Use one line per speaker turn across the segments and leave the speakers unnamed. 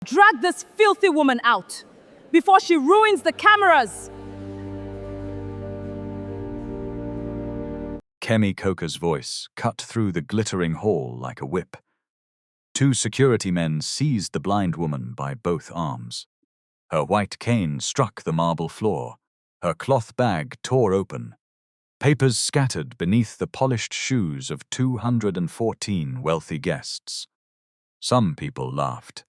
Drag this filthy woman out before she ruins the cameras.
Kemi Coker's voice cut through the glittering hall like a whip. Two security men seized the blind woman by both arms. Her white cane struck the marble floor. Her cloth bag tore open. Papers scattered beneath the polished shoes of 214 wealthy guests. Some people laughed.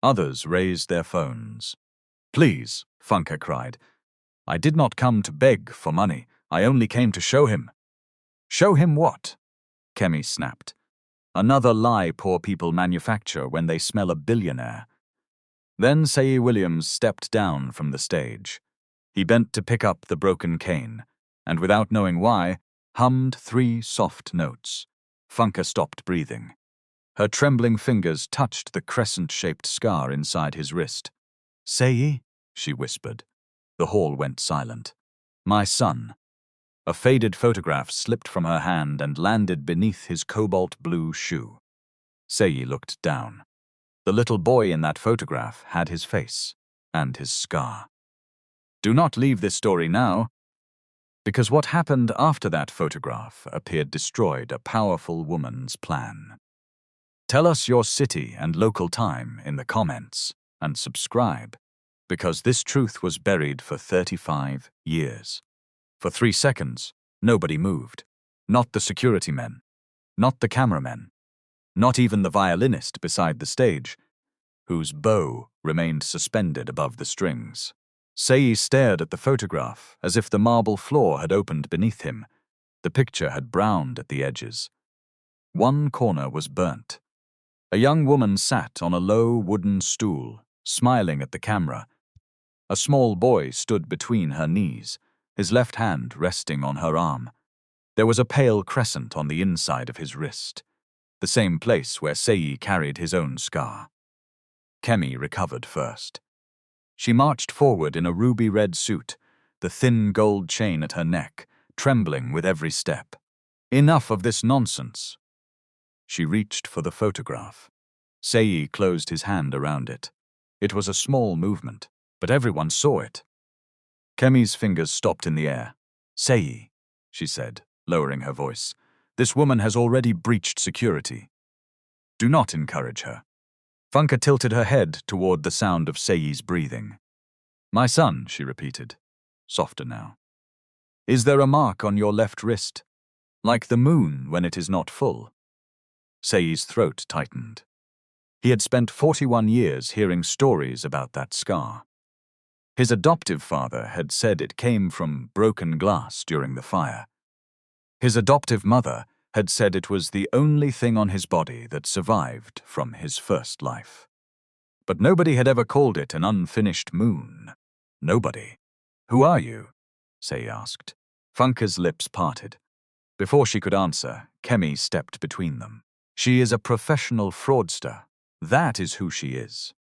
Others raised their phones. "Please," Funke cried. "I did not come to beg for money. I only came to show him." "Show him what?" Kemi snapped. "Another lie poor people manufacture when they smell a billionaire." Then Seyi Williams stepped down from the stage. He bent to pick up the broken cane, and without knowing why, hummed 3 soft notes. Funke stopped breathing. Her trembling fingers touched the crescent-shaped scar inside his wrist. "Seyi," she whispered. The hall went silent. "My son." A faded photograph slipped from her hand and landed beneath his cobalt-blue shoe. Seyi looked down. The little boy in that photograph had his face and his scar. "Do not leave this story now," because what happened after that photograph appeared destroyed a powerful woman's plan. Tell us your city and local time in the comments and subscribe, because this truth was buried for 35 years. For 3 seconds, nobody moved. Not the security men, not the cameramen, not even the violinist beside the stage, whose bow remained suspended above the strings. Seyi stared at the photograph as if the marble floor had opened beneath him. The picture had browned at the edges. One corner was burnt. A young woman sat on a low wooden stool, smiling at the camera. A small boy stood between her knees, his left hand resting on her arm. There was a pale crescent on the inside of his wrist, the same place where Seyi carried his own scar. Kemi recovered first. She marched forward in a ruby-red suit, the thin gold chain at her neck, trembling with every step. "Enough of this nonsense." She reached for the photograph. Seyi closed his hand around it. It was a small movement, but everyone saw it. Kemi's fingers stopped in the air. "Seyi," she said, lowering her voice, "this woman has already breached security. Do not encourage her." Funke tilted her head toward the sound of Seyi's breathing. "My son," she repeated, softer now. "Is there a mark on your left wrist, like the moon when it is not full?" Seyi's throat tightened. He had spent 41 years hearing stories about that scar. His adoptive father had said it came from broken glass during the fire. His adoptive mother had said it was the only thing on his body that survived from his first life. But nobody had ever called it an unfinished moon. Nobody. "Who are you?" Seyi asked. Funke's lips parted. Before she could answer, Kemi stepped between them. "She is a professional fraudster. That is who she is."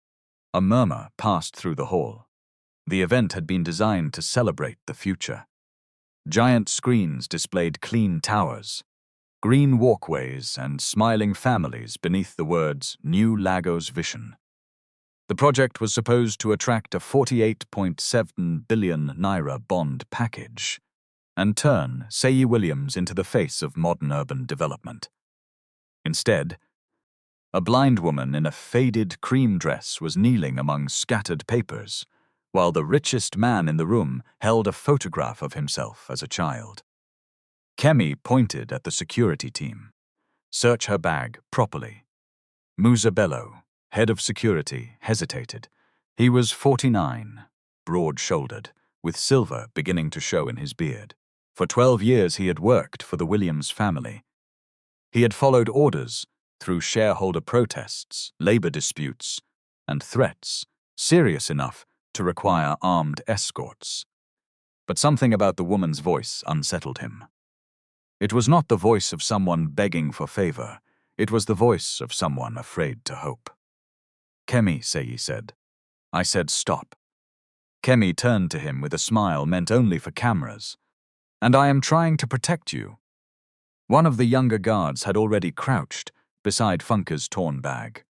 A murmur passed through the hall. The event had been designed to celebrate the future. Giant screens displayed clean towers, green walkways, and smiling families beneath the words "New Lagos Vision." The project was supposed to attract a 48.7 billion naira bond package and turn Seyi Williams into the face of modern urban development. Instead, a blind woman in a faded cream dress was kneeling among scattered papers, while the richest man in the room held a photograph of himself as a child. Kemi pointed at the security team. "Search her bag properly." Musa Bello, head of security, hesitated. He was 49, broad-shouldered, with silver beginning to show in his beard. For 12 years he had worked for the Williams family. He had followed orders through shareholder protests, labor disputes, and threats, serious enough to require armed escorts. But something about the woman's voice unsettled him. It was not the voice of someone begging for favor. It was the voice of someone afraid to hope. "Kemi," Seyi said. I said stop. Kemi turned to him with a smile meant only for cameras. "And I am trying to protect you." One of the younger guards had already crouched beside Funke's torn bag.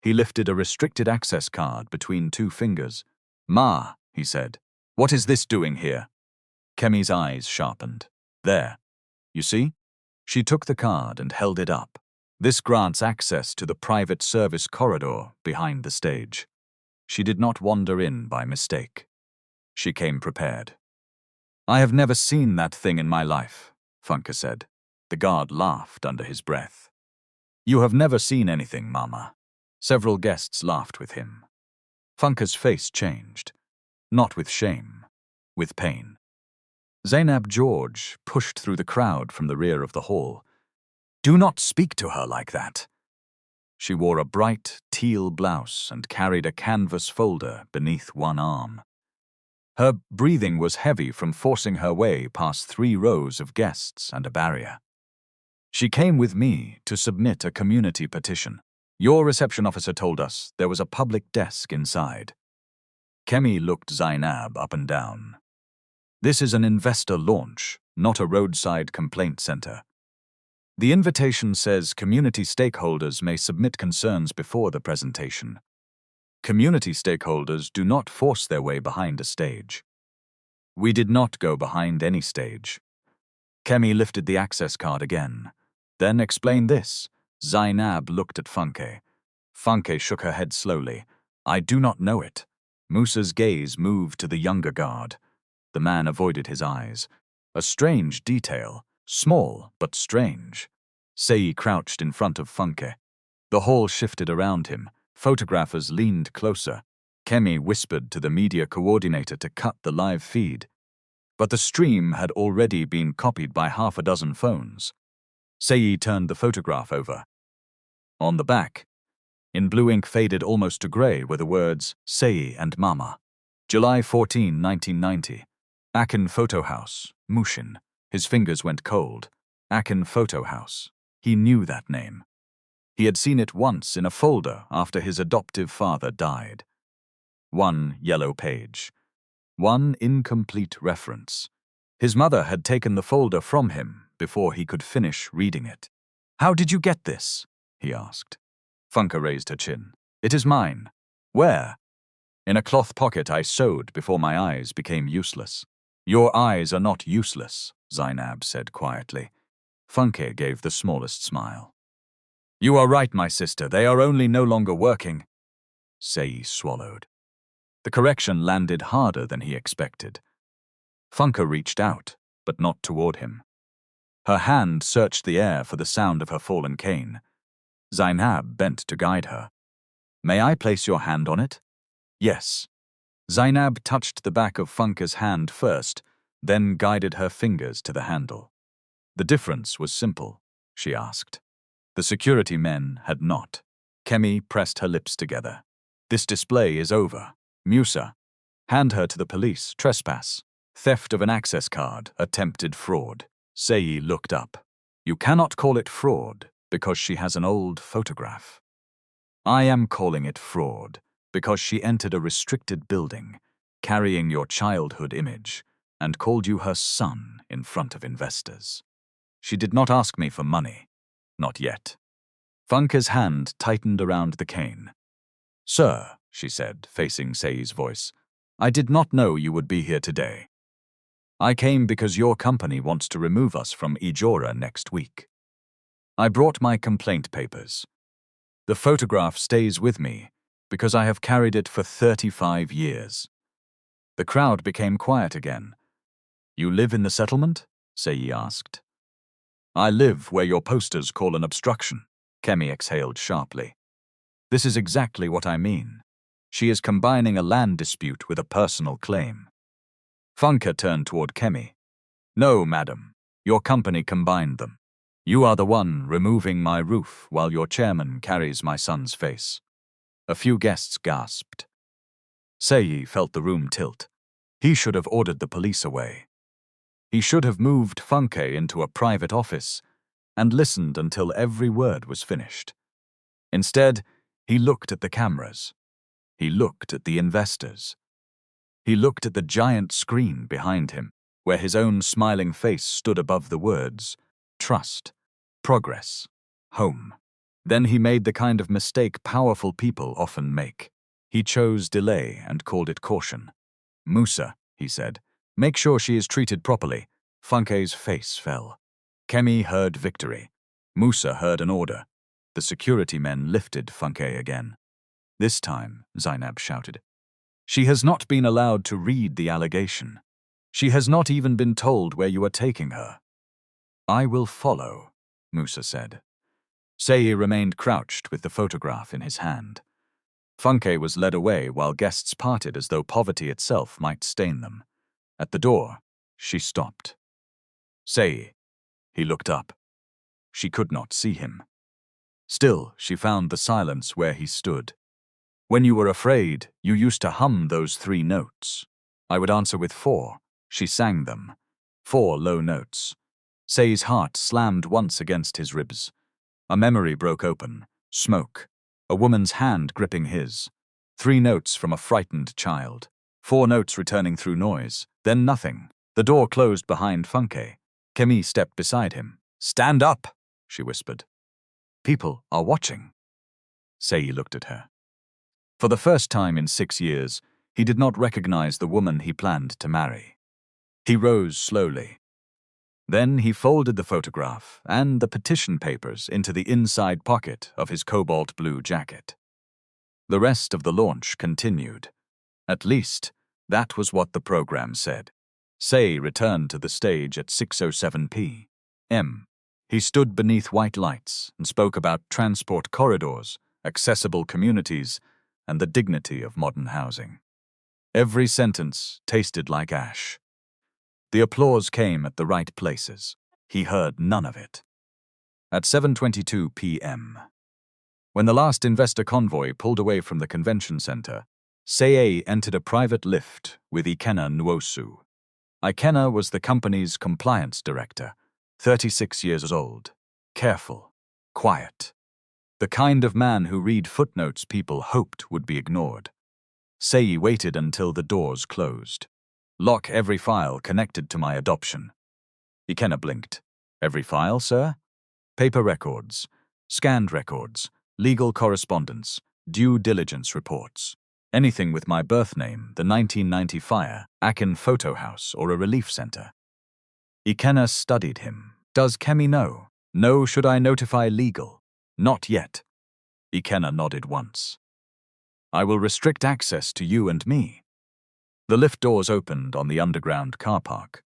He lifted a restricted access card between two fingers. "Ma," he said, "what is this doing here?" Kemi's eyes sharpened. "There. You see?" She took the card and held it up. "This grants access to the private service corridor behind the stage." She did not wander in by mistake. She came prepared. "I have never seen that thing in my life," Funke said. The guard laughed under his breath. "You have never seen anything, Mama." Several guests laughed with him. Funke's face changed. Not with shame, with pain. Zainab George pushed through the crowd from the rear of the hall. "Do not speak to her like that." She wore a bright teal blouse and carried a canvas folder beneath one arm. Her breathing was heavy from forcing her way past 3 rows of guests and a barrier. "She came with me to submit a community petition. Your reception officer told us there was a public desk inside." Kemi looked Zainab up and down. "This is an investor launch, not a roadside complaint center. The invitation says community stakeholders may submit concerns before the presentation. Community stakeholders do not force their way behind a stage." "We did not go behind any stage." Kemi lifted the access card again. "Then explain this." Zainab looked at Funke. Funke shook her head slowly. "I do not know it." Musa's gaze moved to the younger guard. The man avoided his eyes. A strange detail, small but strange. Seyi crouched in front of Funke. The hall shifted around him. Photographers leaned closer. Kemi whispered to the media coordinator to cut the live feed. But the stream had already been copied by half a dozen phones. Seyi turned the photograph over. On the back, in blue ink faded almost to grey, were the words Seyi and Mama. July 14, 1990. Akin Photo House, Mushin. His fingers went cold. Akin Photo House. He knew that name. He had seen it once in a folder after his adoptive father died. One yellow page. One incomplete reference. His mother had taken the folder from him before he could finish reading it. "How did you get this?" he asked. Funke raised her chin. "It is mine." "Where?" "In a cloth pocket I sewed before my eyes became useless." "Your eyes are not useless," Zainab said quietly. Funke gave the smallest smile. "You are right, my sister. They are only no longer working." Seyi swallowed. The correction landed harder than he expected. Funke reached out, but not toward him. Her hand searched the air for the sound of her fallen cane. Zainab bent to guide her. "May I place your hand on it?" "Yes." Zainab touched the back of Funke's hand first, then guided her fingers to the handle. The difference was simple, she asked. The security men had not. Kemi pressed her lips together. "This display is over. Musa, hand her to the police. Trespass. Theft of an access card. Attempted fraud." Seyi looked up. "You cannot call it fraud because she has an old photograph. I am calling it fraud because she entered a restricted building, carrying your childhood image, and called you her son in front of investors. She did not ask me for money. Not yet." Funke's hand tightened around the cane. "Sir," she said, facing Seyi's voice, "I did not know you would be here today. I came because your company wants to remove us from Ijora next week. I brought my complaint papers. The photograph stays with me because I have carried it for 35 years. The crowd became quiet again. "You live in the settlement?" Seyi asked. "I live where your posters call an obstruction." Kemi exhaled sharply. "This is exactly what I mean. She is combining a land dispute with a personal claim." Funke turned toward Kemi. "No, madam. Your company combined them. You are the one removing my roof while your chairman carries my son's face." A few guests gasped. Seyi felt the room tilt. He should have ordered the police away. He should have moved Funke into a private office and listened until every word was finished. Instead, he looked at the cameras. He looked at the investors. He looked at the giant screen behind him, where his own smiling face stood above the words, trust, progress, home. Then he made the kind of mistake powerful people often make. He chose delay and called it caution. "Musa," he said, "make sure she is treated properly." Funke's face fell. Kemi heard victory. Musa heard an order. The security men lifted Funke again. "This time," Zainab shouted. "She has not been allowed to read the allegation. She has not even been told where you are taking her." "I will follow," Musa said. Seyi remained crouched with the photograph in his hand. Funke was led away while guests parted as though poverty itself might stain them. At the door, she stopped. "Seyi." He looked up. She could not see him. Still, she found the silence where he stood. "When you were afraid, you used to hum those 3 notes. I would answer with 4. She sang them. 4 low notes. Seyi's heart slammed once against his ribs. A memory broke open. Smoke. A woman's hand gripping his. 3 notes from a frightened child. 4 notes returning through noise. Then nothing. The door closed behind Funke. Kemi stepped beside him. "Stand up," she whispered. "People are watching." Seyi looked at her. For the first time in 6 years, he did not recognize the woman he planned to marry. He rose slowly. Then he folded the photograph and the petition papers into the inside pocket of his cobalt blue jacket. The rest of the launch continued. At least, that was what the program said. Seyi returned to the stage at 6:07 p.m. He stood beneath white lights and spoke about transport corridors, accessible communities, and the dignity of modern housing. Every sentence tasted like ash. The applause came at the right places. He heard none of it. At 7:22 p.m., when the last investor convoy pulled away from the convention center, Seyi entered a private lift with Ikenna Nwosu. Ikenna was the company's compliance director, 36 years old, careful, quiet, the kind of man who read footnotes people hoped would be ignored. Seyi waited until the doors closed. "Lock every file connected to my adoption." Ikenna blinked. "Every file, sir?" "Paper records, scanned records, legal correspondence, due diligence reports. Anything with my birth name, the 1990 fire, Akin Photo House, or a relief center." Ikenna studied him. "Does Kemi know? No, should I notify legal?" "Not yet." Ikenna nodded once. "I will restrict access to you and me." The lift doors opened on the underground car park.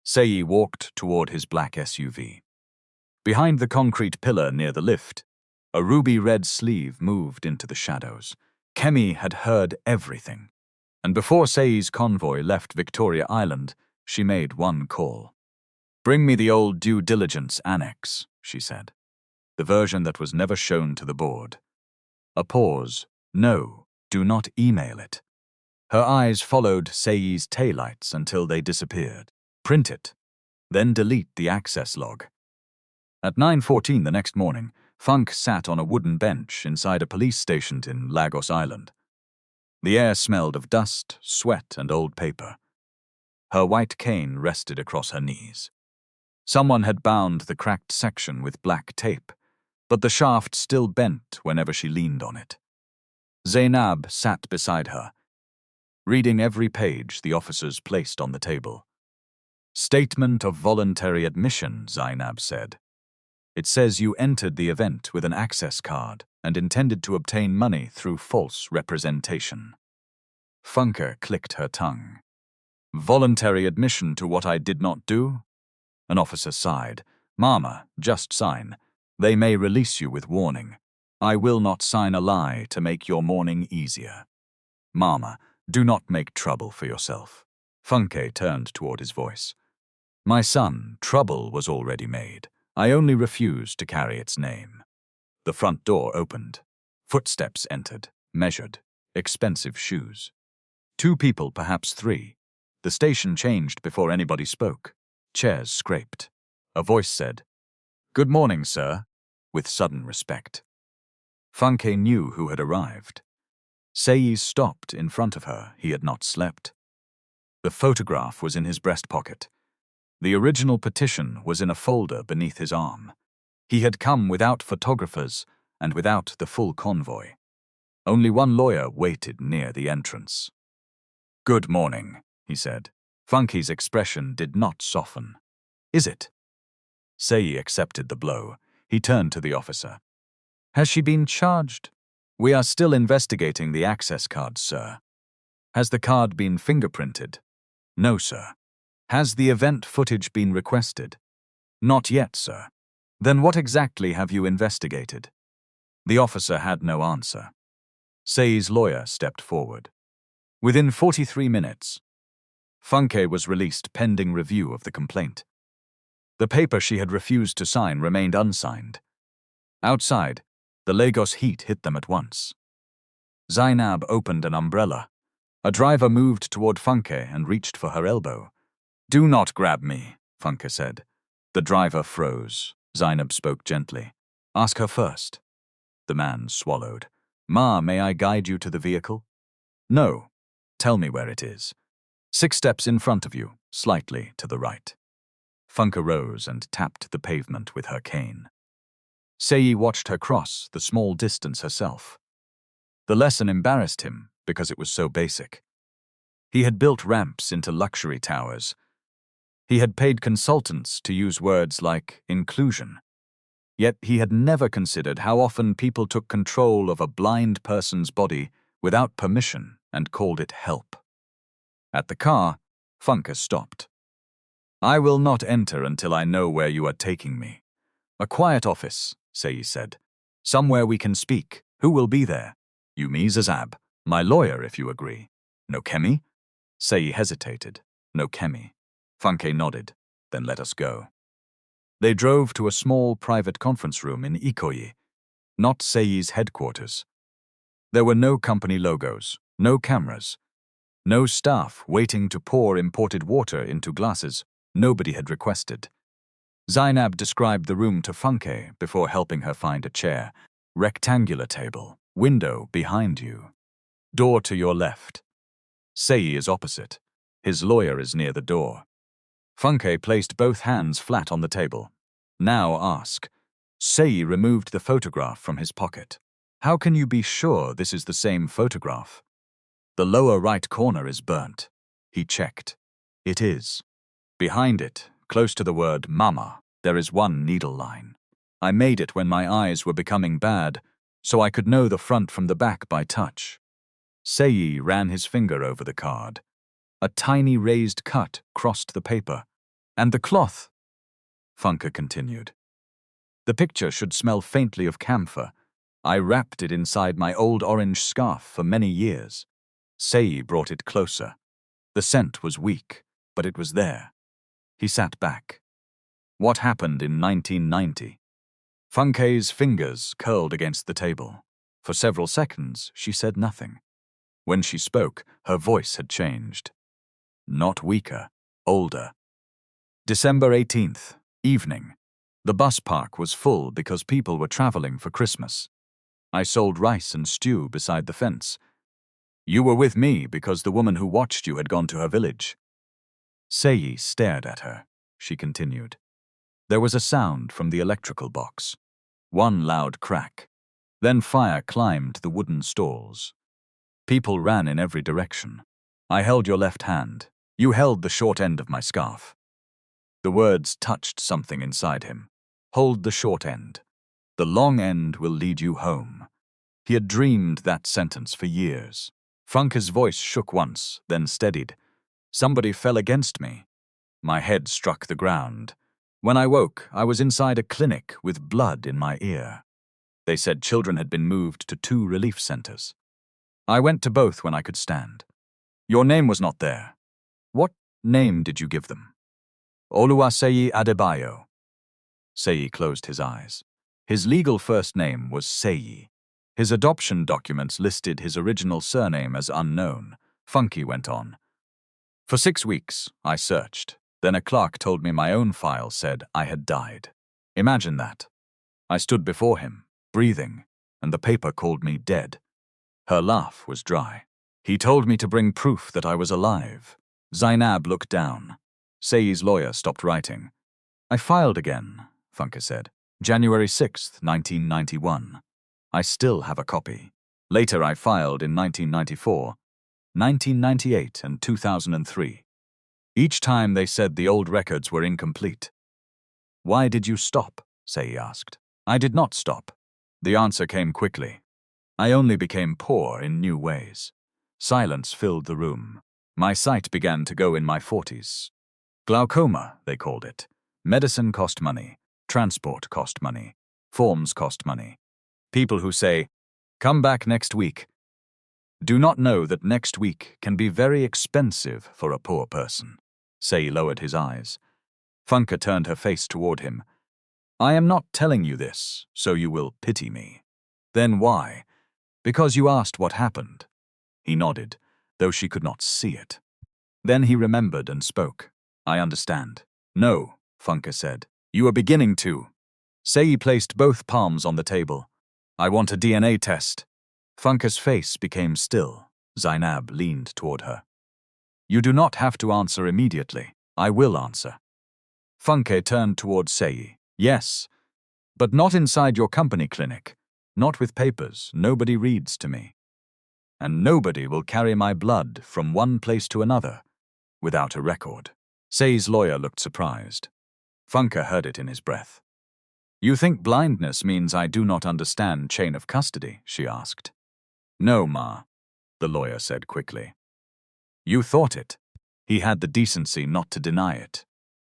Seyi walked toward his black SUV. Behind the concrete pillar near the lift, a ruby-red sleeve moved into the shadows. Kemi had heard everything, and before Seyi's convoy left Victoria Island, she made one call. "Bring me the old due diligence annex," she said. "The version that was never shown to the board." A pause. "No, do not email it." Her eyes followed Seyi's taillights until they disappeared. "Print it, then delete the access log." At 9:14 the next morning, Funke sat on a wooden bench inside a police station in Lagos Island. The air smelled of dust, sweat, and old paper. Her white cane rested across her knees. Someone had bound the cracked section with black tape, but the shaft still bent whenever she leaned on it. Zainab sat beside her, reading every page the officers placed on the table. "Statement of voluntary admission," Zainab said. "It says you entered the event with an access card and intended to obtain money through false representation." Funke clicked her tongue. "Voluntary admission to what I did not do?" An officer sighed. "Mama, just sign. They may release you with warning. I will not sign a lie to make your mourning easier. Mama, do not make trouble for yourself." Funke turned toward his voice. "My son, trouble was already made. I only refused to carry its name." The front door opened. Footsteps entered, measured, expensive shoes. 2 people, perhaps 3. The station changed before anybody spoke. Chairs scraped. A voice said, "Good morning, sir," with sudden respect. Funke knew who had arrived. Seyi stopped in front of her. He had not slept. The photograph was in his breast pocket. The original petition was in a folder beneath his arm. He had come without photographers and without the full convoy. Only one lawyer waited near the entrance. "Good morning," he said. Funke's expression did not soften. "Is it?" Seyi accepted the blow. He turned to the officer. "Has she been charged?" "We are still investigating the access card, sir." "Has the card been fingerprinted?" "No, sir." "Has the event footage been requested?" "Not yet, sir." "Then what exactly have you investigated?" The officer had no answer. Seyi's lawyer stepped forward. Within 43 minutes, Funke was released pending review of the complaint. The paper she had refused to sign remained unsigned. Outside, the Lagos heat hit them at once. Zainab opened an umbrella. A driver moved toward Funke and reached for her elbow. "Do not grab me," Funke said. The driver froze. Zainab spoke gently. "Ask her first." The man swallowed. "Ma, may I guide you to the vehicle?" "No. Tell me where it is." 6 steps in front of you, slightly to the right." Funke rose and tapped the pavement with her cane. Seyi watched her cross the small distance herself. The lesson embarrassed him because it was so basic. He had built ramps into luxury towers. He had paid consultants to use words like inclusion. Yet he had never considered how often people took control of a blind person's body without permission and called it help. At the car, Funke stopped. "I will not enter until I know where you are taking me." "A quiet office," Seyi said. "Somewhere we can speak. Who will be there?" "You, me, Zazab. My lawyer, if you agree." "No Kemi?" Seyi hesitated. "No Kemi." Funke nodded. "Then let us go." They drove to a small private conference room in Ikoyi, not Seyi's headquarters. There were no company logos, no cameras, no staff waiting to pour imported water into glasses nobody had requested. Zainab described the room to Funke before helping her find a chair. "Rectangular table, window behind you, door to your left. Seyi is opposite. His lawyer is near the door." Funke placed both hands flat on the table. "Now ask." Seyi removed the photograph from his pocket. "How can you be sure this is the same photograph?" "The lower right corner is burnt." He checked. "It is. Behind it, close to the word mama, there is one needle line. I made it when my eyes were becoming bad, so I could know the front from the back by touch." Seyi ran his finger over the card. A tiny raised cut crossed the paper. "And the cloth?" Funke continued. "The picture should smell faintly of camphor. I wrapped it inside my old orange scarf for many years." Seyi brought it closer. The scent was weak, but it was there. He sat back. "What happened in 1990? Funke's fingers curled against the table. For several seconds, she said nothing. When she spoke, her voice had changed. Not weaker, older. "December 18th, evening. The bus park was full because people were traveling for Christmas. I sold rice and stew beside the fence. You were with me because the woman who watched you had gone to her village." Seyi stared at her. She continued. "There was a sound from the electrical box. One loud crack. Then fire climbed the wooden stalls. People ran in every direction. I held your left hand. You held the short end of my scarf." The words touched something inside him. Hold the short end. The long end will lead you home. He had dreamed that sentence for years. Funke's voice shook once, then steadied. "Somebody fell against me." My head struck the ground. When I woke, I was inside a clinic with blood in my ear. They said children had been moved to 2 relief centers. I went to both when I could stand. Your name was not there. What name did you give them? Oluwaseyi Adebayo. Seyi closed his eyes. His legal first name was Seyi. His adoption documents listed his original surname as unknown. Funke went on. For 6 weeks, I searched. Then a clerk told me my own file said I had died. Imagine that. I stood before him, breathing, and the paper called me dead. Her laugh was dry. He told me to bring proof that I was alive. Zainab looked down. Seyi's lawyer stopped writing. I filed again, Funke said. January 6, 1991. I still have a copy. Later I filed in 1994, 1998, and 2003. Each time they said the old records were incomplete. Why did you stop? Seyi asked. I did not stop. The answer came quickly. I only became poor in new ways. Silence filled the room. My sight began to go in my 40s. Glaucoma, they called it. Medicine cost money. Transport cost money. Forms cost money. People who say, "Come back next week," do not know that next week can be very expensive for a poor person. Seyi lowered his eyes. Funke turned her face toward him. I am not telling you this, so you will pity me. Then why? Because you asked what happened. He nodded, though she could not see it. Then he remembered and spoke. I understand. No, Funke said. You are beginning to. Seyi placed both palms on the table. I want a DNA test. Funke's face became still. Zainab leaned toward her. You do not have to answer immediately. I will answer. Funke turned toward Seyi. Yes, but not inside your company clinic. Not with papers. Nobody reads to me. And nobody will carry my blood from one place to another without a record. Seyi's lawyer looked surprised. Funke heard it in his breath. You think blindness means I do not understand chain of custody? She asked. No, Ma, the lawyer said quickly. You thought it. He had the decency not to deny it.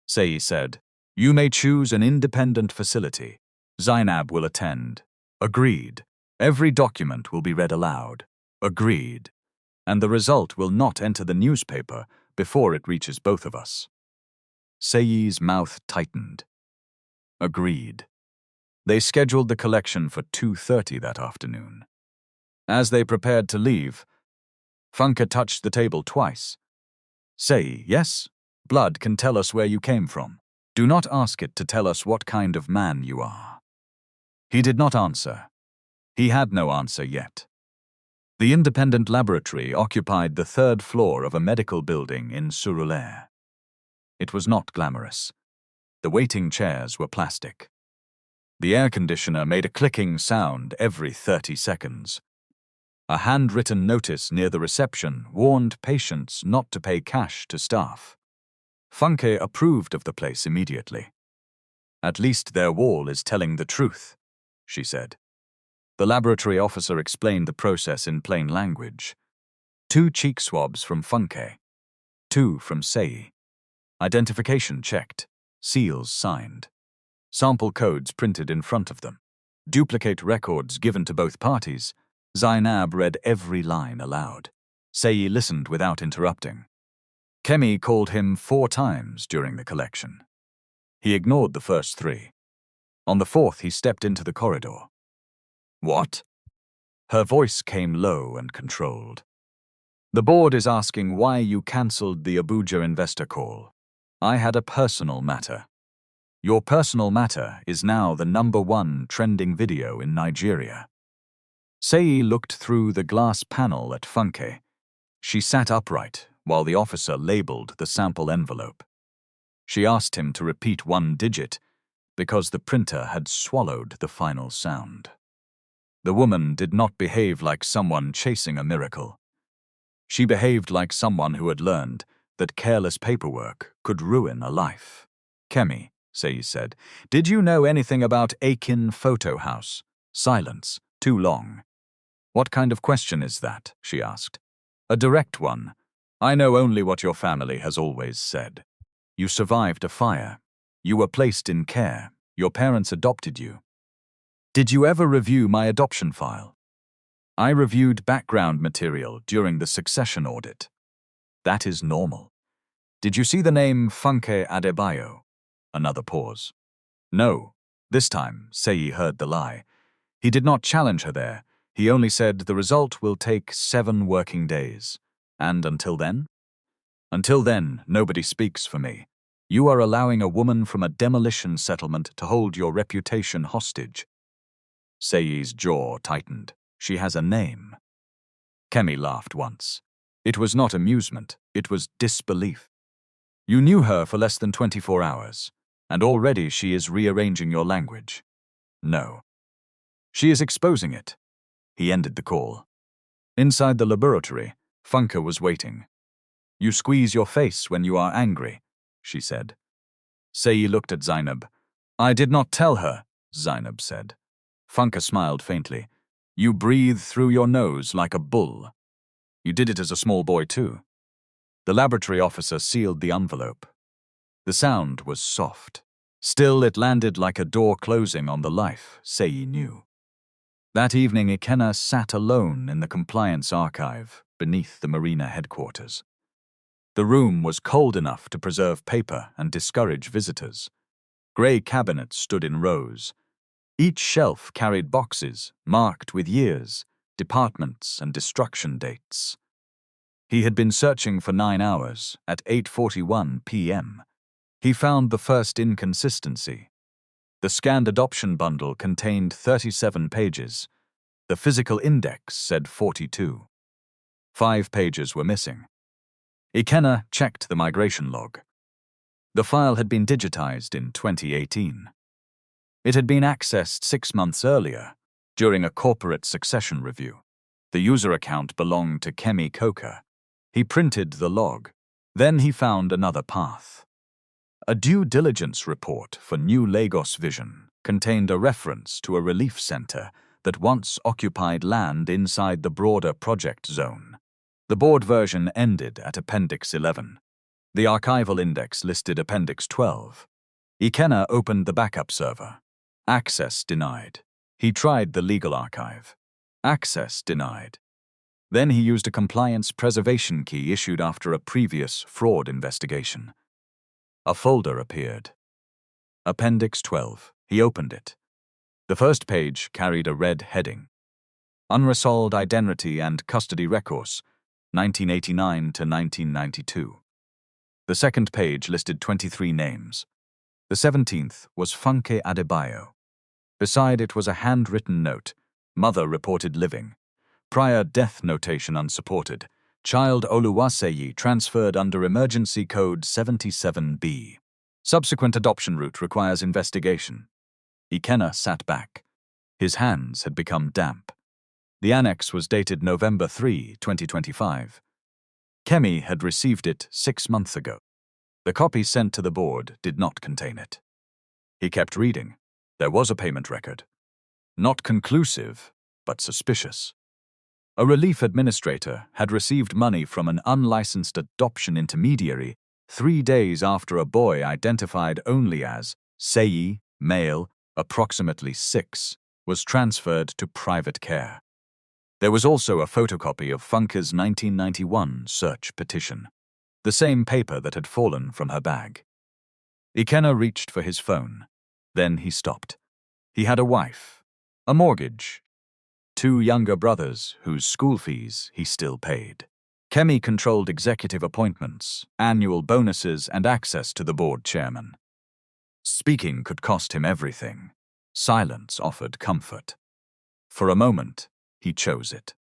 Seyi said, you may choose an independent facility. Zainab will attend. Agreed. Every document will be read aloud. Agreed. And the result will not enter the newspaper before it reaches both of us. Seyi's mouth tightened. Agreed. They scheduled the collection for 2:30 that afternoon. As they prepared to leave, Funke touched the table twice. Seyi, yes, blood can tell us where you came from. Do not ask it to tell us what kind of man you are. He did not answer. He had no answer yet. The independent laboratory occupied the 3rd floor of a medical building in Surulere. It was not glamorous. The waiting chairs were plastic. The air conditioner made a clicking sound every 30 seconds. A handwritten notice near the reception warned patients not to pay cash to staff. Funke approved of the place immediately. At least their wall is telling the truth, she said. The laboratory officer explained the process in plain language. 2 cheek swabs from Funke. 2 from Seyi. Identification checked. Seals signed. Sample codes printed in front of them. Duplicate records given to both parties. Zainab read every line aloud. Seyi listened without interrupting. Kemi called him 4 times during the collection. He ignored the first 3. On the 4th, he stepped into the corridor. What? Her voice came low and controlled. The board is asking why you cancelled the Abuja investor call. I had a personal matter. Your personal matter is now the #1 trending video in Nigeria. Seyi looked through the glass panel at Funke. She sat upright while the officer labeled the sample envelope. She asked him to repeat 1 digit because the printer had swallowed the final sound. The woman did not behave like someone chasing a miracle. She behaved like someone who had learned that careless paperwork could ruin a life. Kemi, Seyi said, did you know anything about Akin Photo House? Silence. Too long. What kind of question is that? She asked. A direct one. I know only what your family has always said. You survived a fire. You were placed in care. Your parents adopted you. Did you ever review my adoption file? I reviewed background material during the succession audit. That is normal. Did you see the name Funke Adebayo? Another pause. No. This time, Seyi heard the lie. He did not challenge her there. He only said the result will take 7 working days. And until then? Until then, nobody speaks for me. You are allowing a woman from a demolition settlement to hold your reputation hostage. Seyi's jaw tightened. She has a name. Kemi laughed once. It was not amusement, it was disbelief. You knew her for less than 24 hours, and already she is rearranging your language. No. She is exposing it. He ended the call. Inside the laboratory, Funke was waiting. You squeeze your face when you are angry, she said. Seyi looked at Zainab. I did not tell her, Zainab said. Funke smiled faintly. You breathe through your nose like a bull. You did it as a small boy too. The laboratory officer sealed the envelope. The sound was soft. Still, it landed like a door closing on the life Seyi knew. That evening, Ikenna sat alone in the compliance archive beneath the marina headquarters. The room was cold enough to preserve paper and discourage visitors. Grey cabinets stood in rows. Each shelf carried boxes marked with years, departments, and destruction dates. He had been searching for 9 hours. At 8:41 p.m., he found the first inconsistency. The scanned adoption bundle contained 37 pages. The physical index said 42. 5 pages were missing. Ikenna checked the migration log. The file had been digitized in 2018. It had been accessed 6 months earlier, during a corporate succession review. The user account belonged to Kemi Koka. He printed the log. Then he found another path. A due diligence report for New Lagos Vision contained a reference to a relief center that once occupied land inside the broader project zone. The board version ended at Appendix 11. The archival index listed Appendix 12. Ikenna opened the backup server. Access denied. He tried the legal archive. Access denied. Then he used a compliance preservation key issued after a previous fraud investigation. A folder appeared. Appendix 12. He opened it. The first page carried a red heading. Unresolved Identity and Custody Records, 1989 to 1992. The second page listed 23 names. The 17th was Funke Adebayo. Beside it was a handwritten note. Mother reported living. Prior death notation unsupported. Child Oluwaseyi transferred under Emergency Code 77B. Subsequent adoption route requires investigation. Ikenna sat back. His hands had become damp. The annex was dated November 3, 2025. Kemi had received it 6 months ago. The copy sent to the board did not contain it. He kept reading. There was a payment record. Not conclusive, but suspicious. A relief administrator had received money from an unlicensed adoption intermediary 3 days after a boy identified only as Seyi, male, approximately 6, was transferred to private care. There was also a photocopy of Funke's 1991 search petition, the same paper that had fallen from her bag. Ikenna reached for his phone. Then he stopped. He had a wife, a mortgage, 2 younger brothers whose school fees he still paid. Kemi controlled executive appointments, annual bonuses, and access to the board chairman. Speaking could cost him everything. Silence offered comfort. For a moment, he chose it.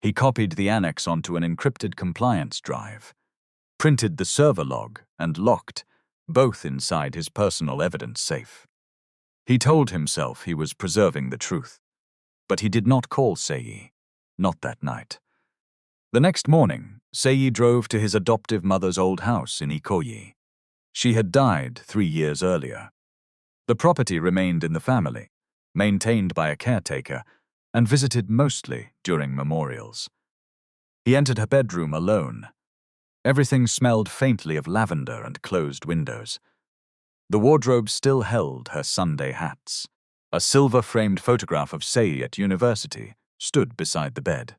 He copied the annex onto an encrypted compliance drive, printed the server log, and locked, both inside his personal evidence safe. He told himself he was preserving the truth. But he did not call Seyi. Not that night. The next morning, Seyi drove to his adoptive mother's old house in Ikoyi. She had died 3 years earlier. The property remained in the family, maintained by a caretaker, and visited mostly during memorials. He entered her bedroom alone. Everything smelled faintly of lavender and closed windows. The wardrobe still held her Sunday hats. A silver-framed photograph of Seyi at university stood beside the bed.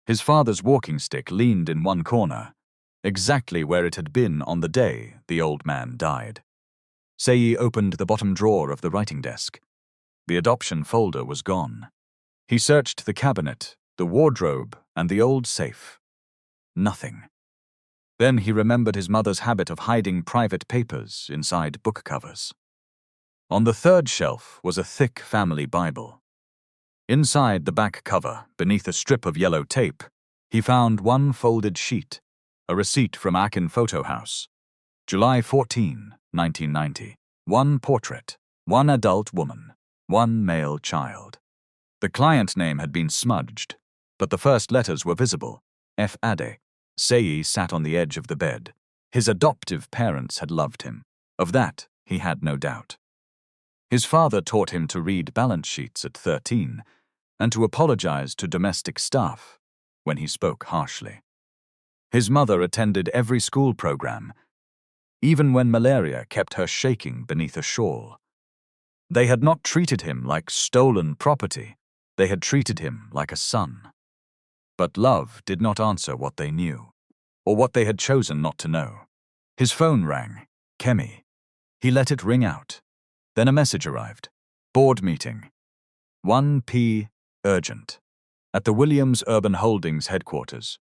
His father's walking stick leaned in one corner, exactly where it had been on the day the old man died. Seyi opened the bottom drawer of the writing desk. The adoption folder was gone. He searched the cabinet, the wardrobe, and the old safe. Nothing. Then he remembered his mother's habit of hiding private papers inside book covers. On the third shelf was a thick family Bible. Inside the back cover, beneath a strip of yellow tape, he found one folded sheet, a receipt from Akin Photo House. July 14, 1990. 1 portrait, 1 adult woman. one male child. The client name had been smudged, but the first letters were visible. F. Ade. Seyi sat on the edge of the bed. His adoptive parents had loved him. Of that, he had no doubt. His father taught him to read balance sheets at 13 and to apologize to domestic staff when he spoke harshly. His mother attended every school program, even when malaria kept her shaking beneath a shawl. They had not treated him like stolen property. They had treated him like a son. But love did not answer what they knew, or what they had chosen not to know. His phone rang. Kemi. He let it ring out. Then a message arrived. Board meeting. 1 p. Urgent. At the Williams Urban Holdings headquarters.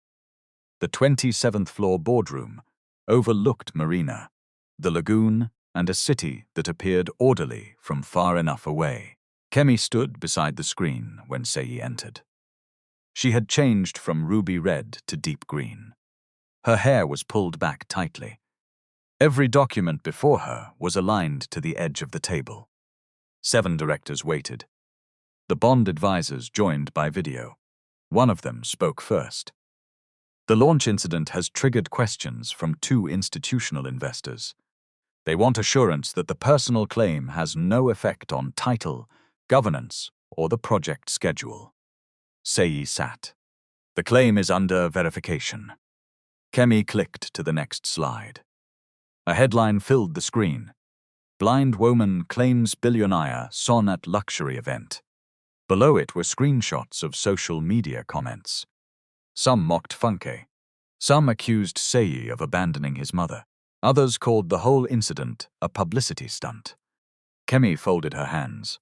The 27th floor boardroom overlooked Marina, the lagoon, and a city that appeared orderly from far enough away. Kemi stood beside the screen when Seyi entered. She had changed from ruby red to deep green. Her hair was pulled back tightly. Every document before her was aligned to the edge of the table. 7 directors waited. The bond advisors joined by video. One of them spoke first. The launch incident has triggered questions from 2 institutional investors. They want assurance that the personal claim has no effect on title, governance, or the project schedule. Seyi sat. The claim is under verification. Kemi clicked to the next slide. A headline filled the screen. Blind woman claims billionaire son at luxury event. Below it were screenshots of social media comments. Some mocked Funke. Some accused Seyi of abandoning his mother. Others called the whole incident a publicity stunt. Kemi folded her hands.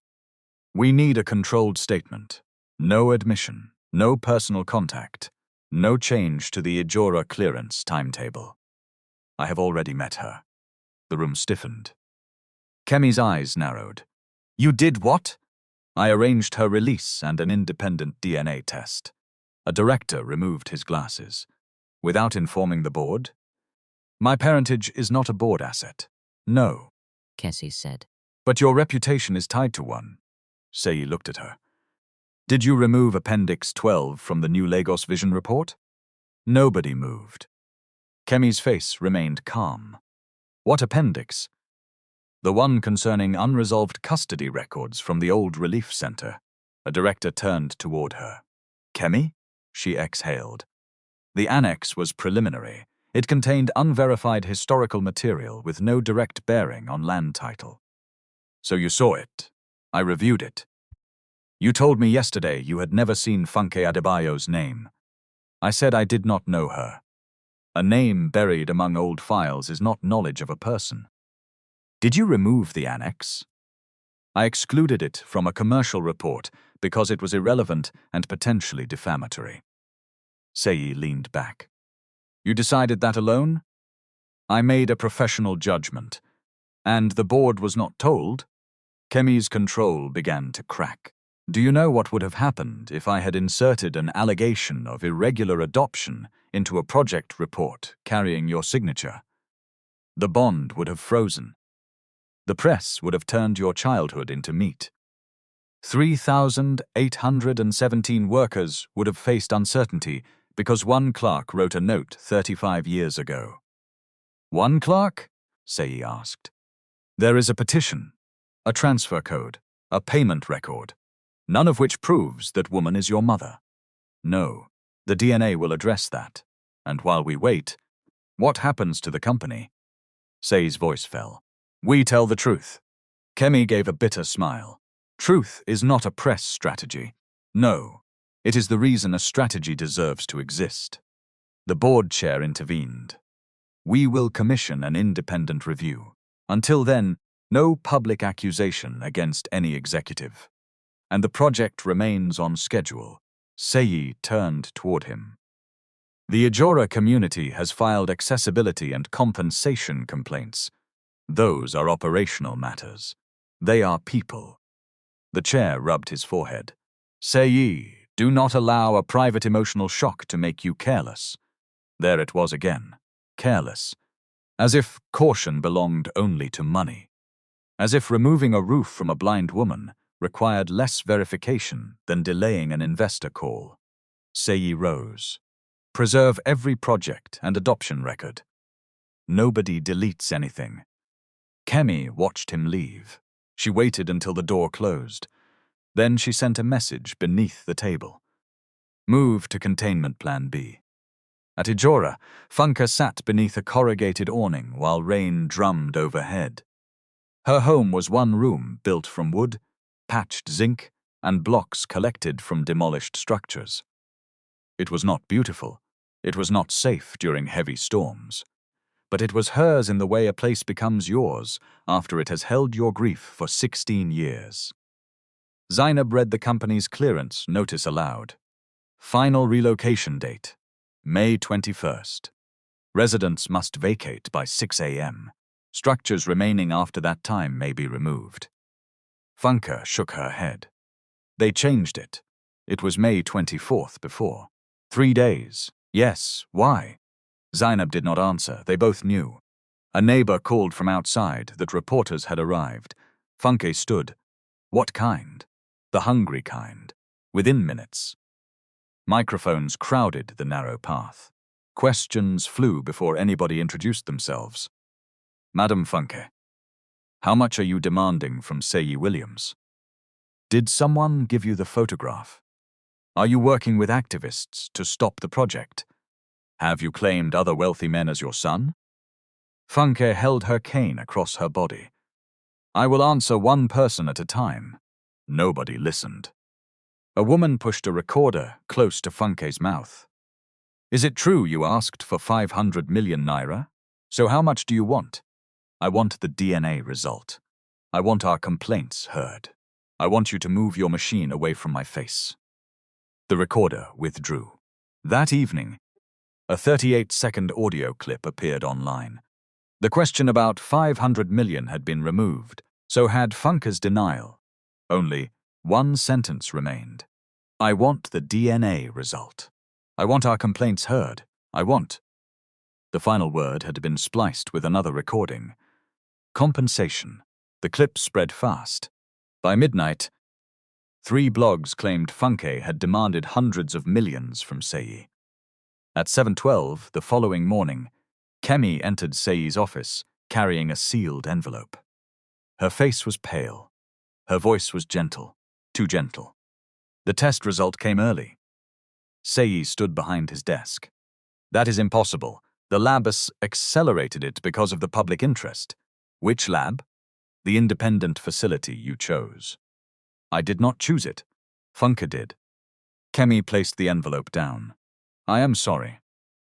We need a controlled statement. No admission, no personal contact, no change to the Ijora clearance timetable. I have already met her. The room stiffened. Kemi's eyes narrowed. You did what? I arranged her release and an independent DNA test. A director removed his glasses. Without informing the board? My parentage is not a board asset. No.
Kessie said.
But your reputation is tied to one. Seyi looked at her. Did you remove Appendix 12 from the new Lagos Vision report? Nobody moved. Kemi's face remained calm. What appendix? The one concerning unresolved custody records from the old relief center. A director turned toward her. Kemi? She exhaled. The annex was preliminary. It contained unverified historical material with no direct bearing on land title. So you saw it. I reviewed it. You told me yesterday you had never seen Funke Adebayo's name. I said I did not know her. A name buried among old files is not knowledge of a person. Did you remove the annex? I excluded it from a commercial report because it was irrelevant and potentially defamatory. Seyi leaned back. You decided that alone? I made a professional judgment. And the board was not told? Kemi's control began to crack. Do you know what would have happened if I had inserted an allegation of irregular adoption into a project report carrying your signature? The bond would have frozen. The press would have turned your childhood into meat. 3,817 workers would have faced uncertainty because one clerk wrote a note 35 years ago. One clerk? Seyi asked. There is a petition, a transfer code, a payment record, none of which proves that woman is your mother. No, the DNA will address that. And while we wait, what happens to the company? Seyi's voice fell. We tell the truth. Kemi gave a bitter smile. Truth is not a press strategy. No, it is the reason a strategy deserves to exist. The board chair intervened. We will commission an independent review. Until then, no public accusation against any executive. And the project remains on schedule. Seyi turned toward him. The Ijora community has filed accessibility and compensation complaints. Those are operational matters. They are people. The chair rubbed his forehead. Seyi, do not allow a private emotional shock to make you careless. There it was again. Careless. As if caution belonged only to money. As if removing a roof from a blind woman required less verification than delaying an investor call. Seyi rose. Preserve every project and adoption record. Nobody deletes anything. Kemi watched him leave. She waited until the door closed. Then she sent a message beneath the table. Move to containment plan B. At Ijora, Funke sat beneath a corrugated awning while rain drummed overhead. Her home was one room built from wood, patched zinc, and blocks collected from demolished structures. It was not beautiful. It was not safe during heavy storms. But it was hers in the way a place becomes yours after it has held your grief for 16 years. Zainab read the company's clearance notice aloud. Final relocation date, May 21st. Residents must vacate by 6 a.m. Structures remaining after that time may be removed. Funke shook her head. They changed it. It was May 24th before. 3 days. Yes, why? Zainab did not answer. They both knew. A neighbor called from outside that reporters had arrived. Funke stood. What kind? The hungry kind. Within minutes. Microphones crowded the narrow path. Questions flew before anybody introduced themselves. Madam Funke, how much are you demanding from Seyi Williams? Did someone give you the photograph? Are you working with activists to stop the project? Have you claimed other wealthy men as your son? Funke held her cane across her body. I will answer one person at a time. Nobody listened. A woman pushed a recorder close to Funke's mouth. Is it true you asked for 500 million naira? So how much do you want? I want the DNA result. I want our complaints heard. I want you to move your machine away from my face. The recorder withdrew. That evening, a 38-second audio clip appeared online. The question about 500 million had been removed, so had Funke's denial. Only one sentence remained. I want the DNA result. I want our complaints heard. I want. The final word had been spliced with another recording. Compensation. The clip spread fast. By midnight, 3 blogs claimed Funke had demanded hundreds of millions from Seyi. At 7:12 the following morning, Kemi entered Seyi's office, carrying a sealed envelope. Her face was pale. Her voice was gentle, too gentle. The test result came early. Seyi stood behind his desk. That is impossible. The lab accelerated it because of the public interest. Which lab? The independent facility you chose. I did not choose it. Funke did. Kemi placed the envelope down. I am sorry.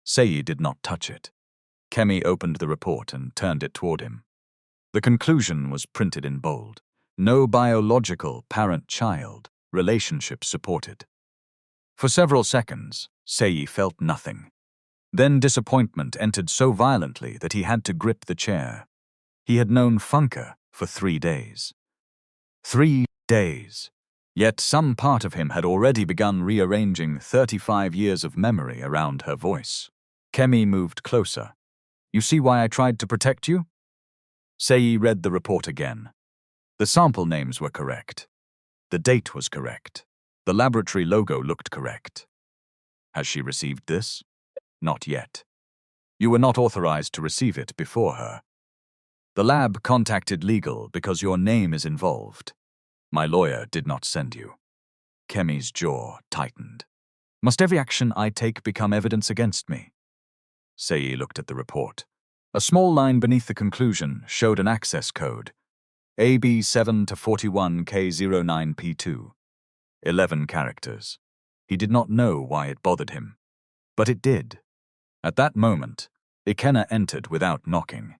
Seyi did not touch it. Kemi opened the report and turned it toward him. The conclusion was printed in bold. No biological parent-child relationship supported. For several seconds, Seyi felt nothing. Then disappointment entered so violently that he had to grip the chair. He had known Funke for 3 days. 3 days. Yet some part of him had already begun rearranging 35 years of memory around her voice. Kemi moved closer. You see why I tried to protect you? Seyi read the report again. The sample names were correct. The date was correct. The laboratory logo looked correct. Has she received this? Not yet. You were not authorized to receive it before her. The lab contacted legal because your name is involved. My lawyer did not send you. Kemi's jaw tightened. Must every action I take become evidence against me? Seyi looked at the report. A small line beneath the conclusion showed an access code. AB7 to 41K09P2. 11 characters. He did not know why it bothered him. But it did. At that moment, Ikenna entered without knocking.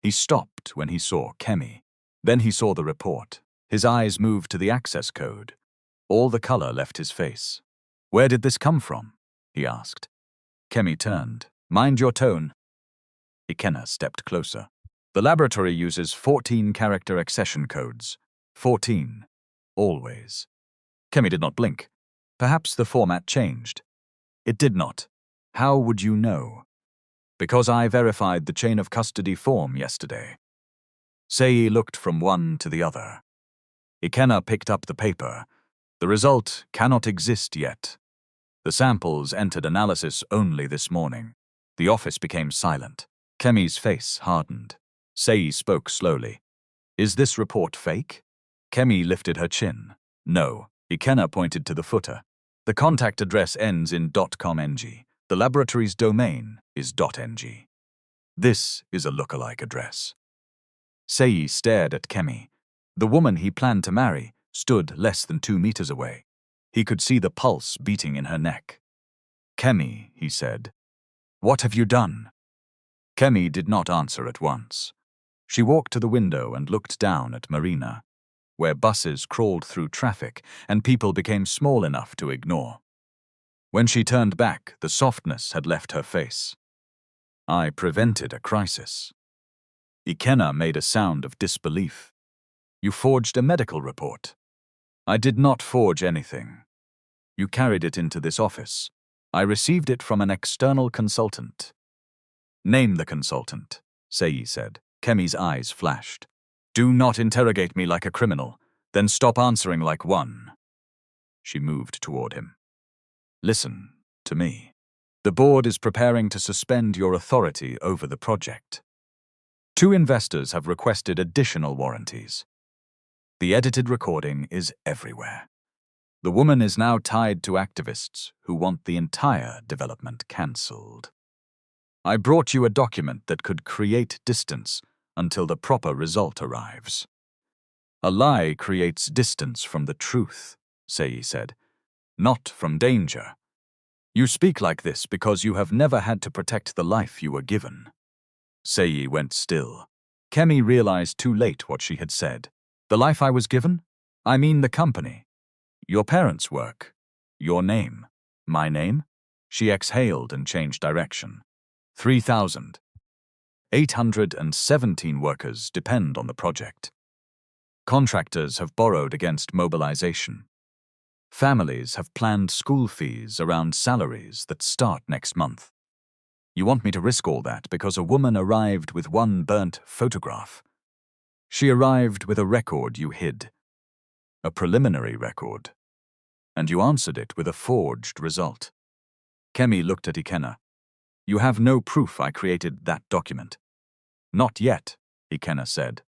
He stopped when he saw Kemi. Then he saw the report. His eyes moved to the access code. All the color left his face. Where did this come from? He asked. Kemi turned. Mind your tone. Ikenna stepped closer. The laboratory uses 14-character accession codes. 14. Always. Kemi did not blink. Perhaps the format changed. It did not. How would you know? Because I verified the chain of custody form yesterday. Seyi looked from one to the other. Ikenna picked up the paper. The result cannot exist yet. The samples entered analysis only this morning. The office became silent. Kemi's face hardened. Seyi spoke slowly. Is this report fake? Kemi lifted her chin. No. Ikenna pointed to the footer. The contact address ends in .com.ng. The laboratory's domain is .ng. This is a lookalike address. Seyi stared at Kemi. The woman he planned to marry stood less than 2 meters away. He could see the pulse beating in her neck. Kemi, he said, what have you done? Kemi did not answer at once. She walked to the window and looked down at Marina, where buses crawled through traffic and people became small enough to ignore. When she turned back, the softness had left her face. I prevented a crisis. Ikenna made a sound of disbelief. You forged a medical report. I did not forge anything. You carried it into this office. I received it from an external consultant. Name the consultant, Seyi said. Kemi's eyes flashed. Do not interrogate me like a criminal, then stop answering like one. She moved toward him. Listen to me. The board is preparing to suspend your authority over the project. 2 investors have requested additional warranties. The edited recording is everywhere. The woman is now tied to activists who want the entire development cancelled. I brought you a document that could create distance until the proper result arrives. A lie creates distance from the truth, Seyi said, not from danger. You speak like this because you have never had to protect the life you were given. Seyi went still. Kemi realized too late what she had said. The life I was given? I mean the company. Your parents' work. Your name. My name? She exhaled and changed direction. 3,817 workers depend on the project. Contractors have borrowed against mobilization. Families have planned school fees around salaries that start next month. You want me to risk all that because a woman arrived with one burnt photograph. She arrived with a record you hid. A preliminary record. And you answered it with a forged result. Kemi looked at Ikenna. You have no proof I created that document. Not yet, Ikenna said.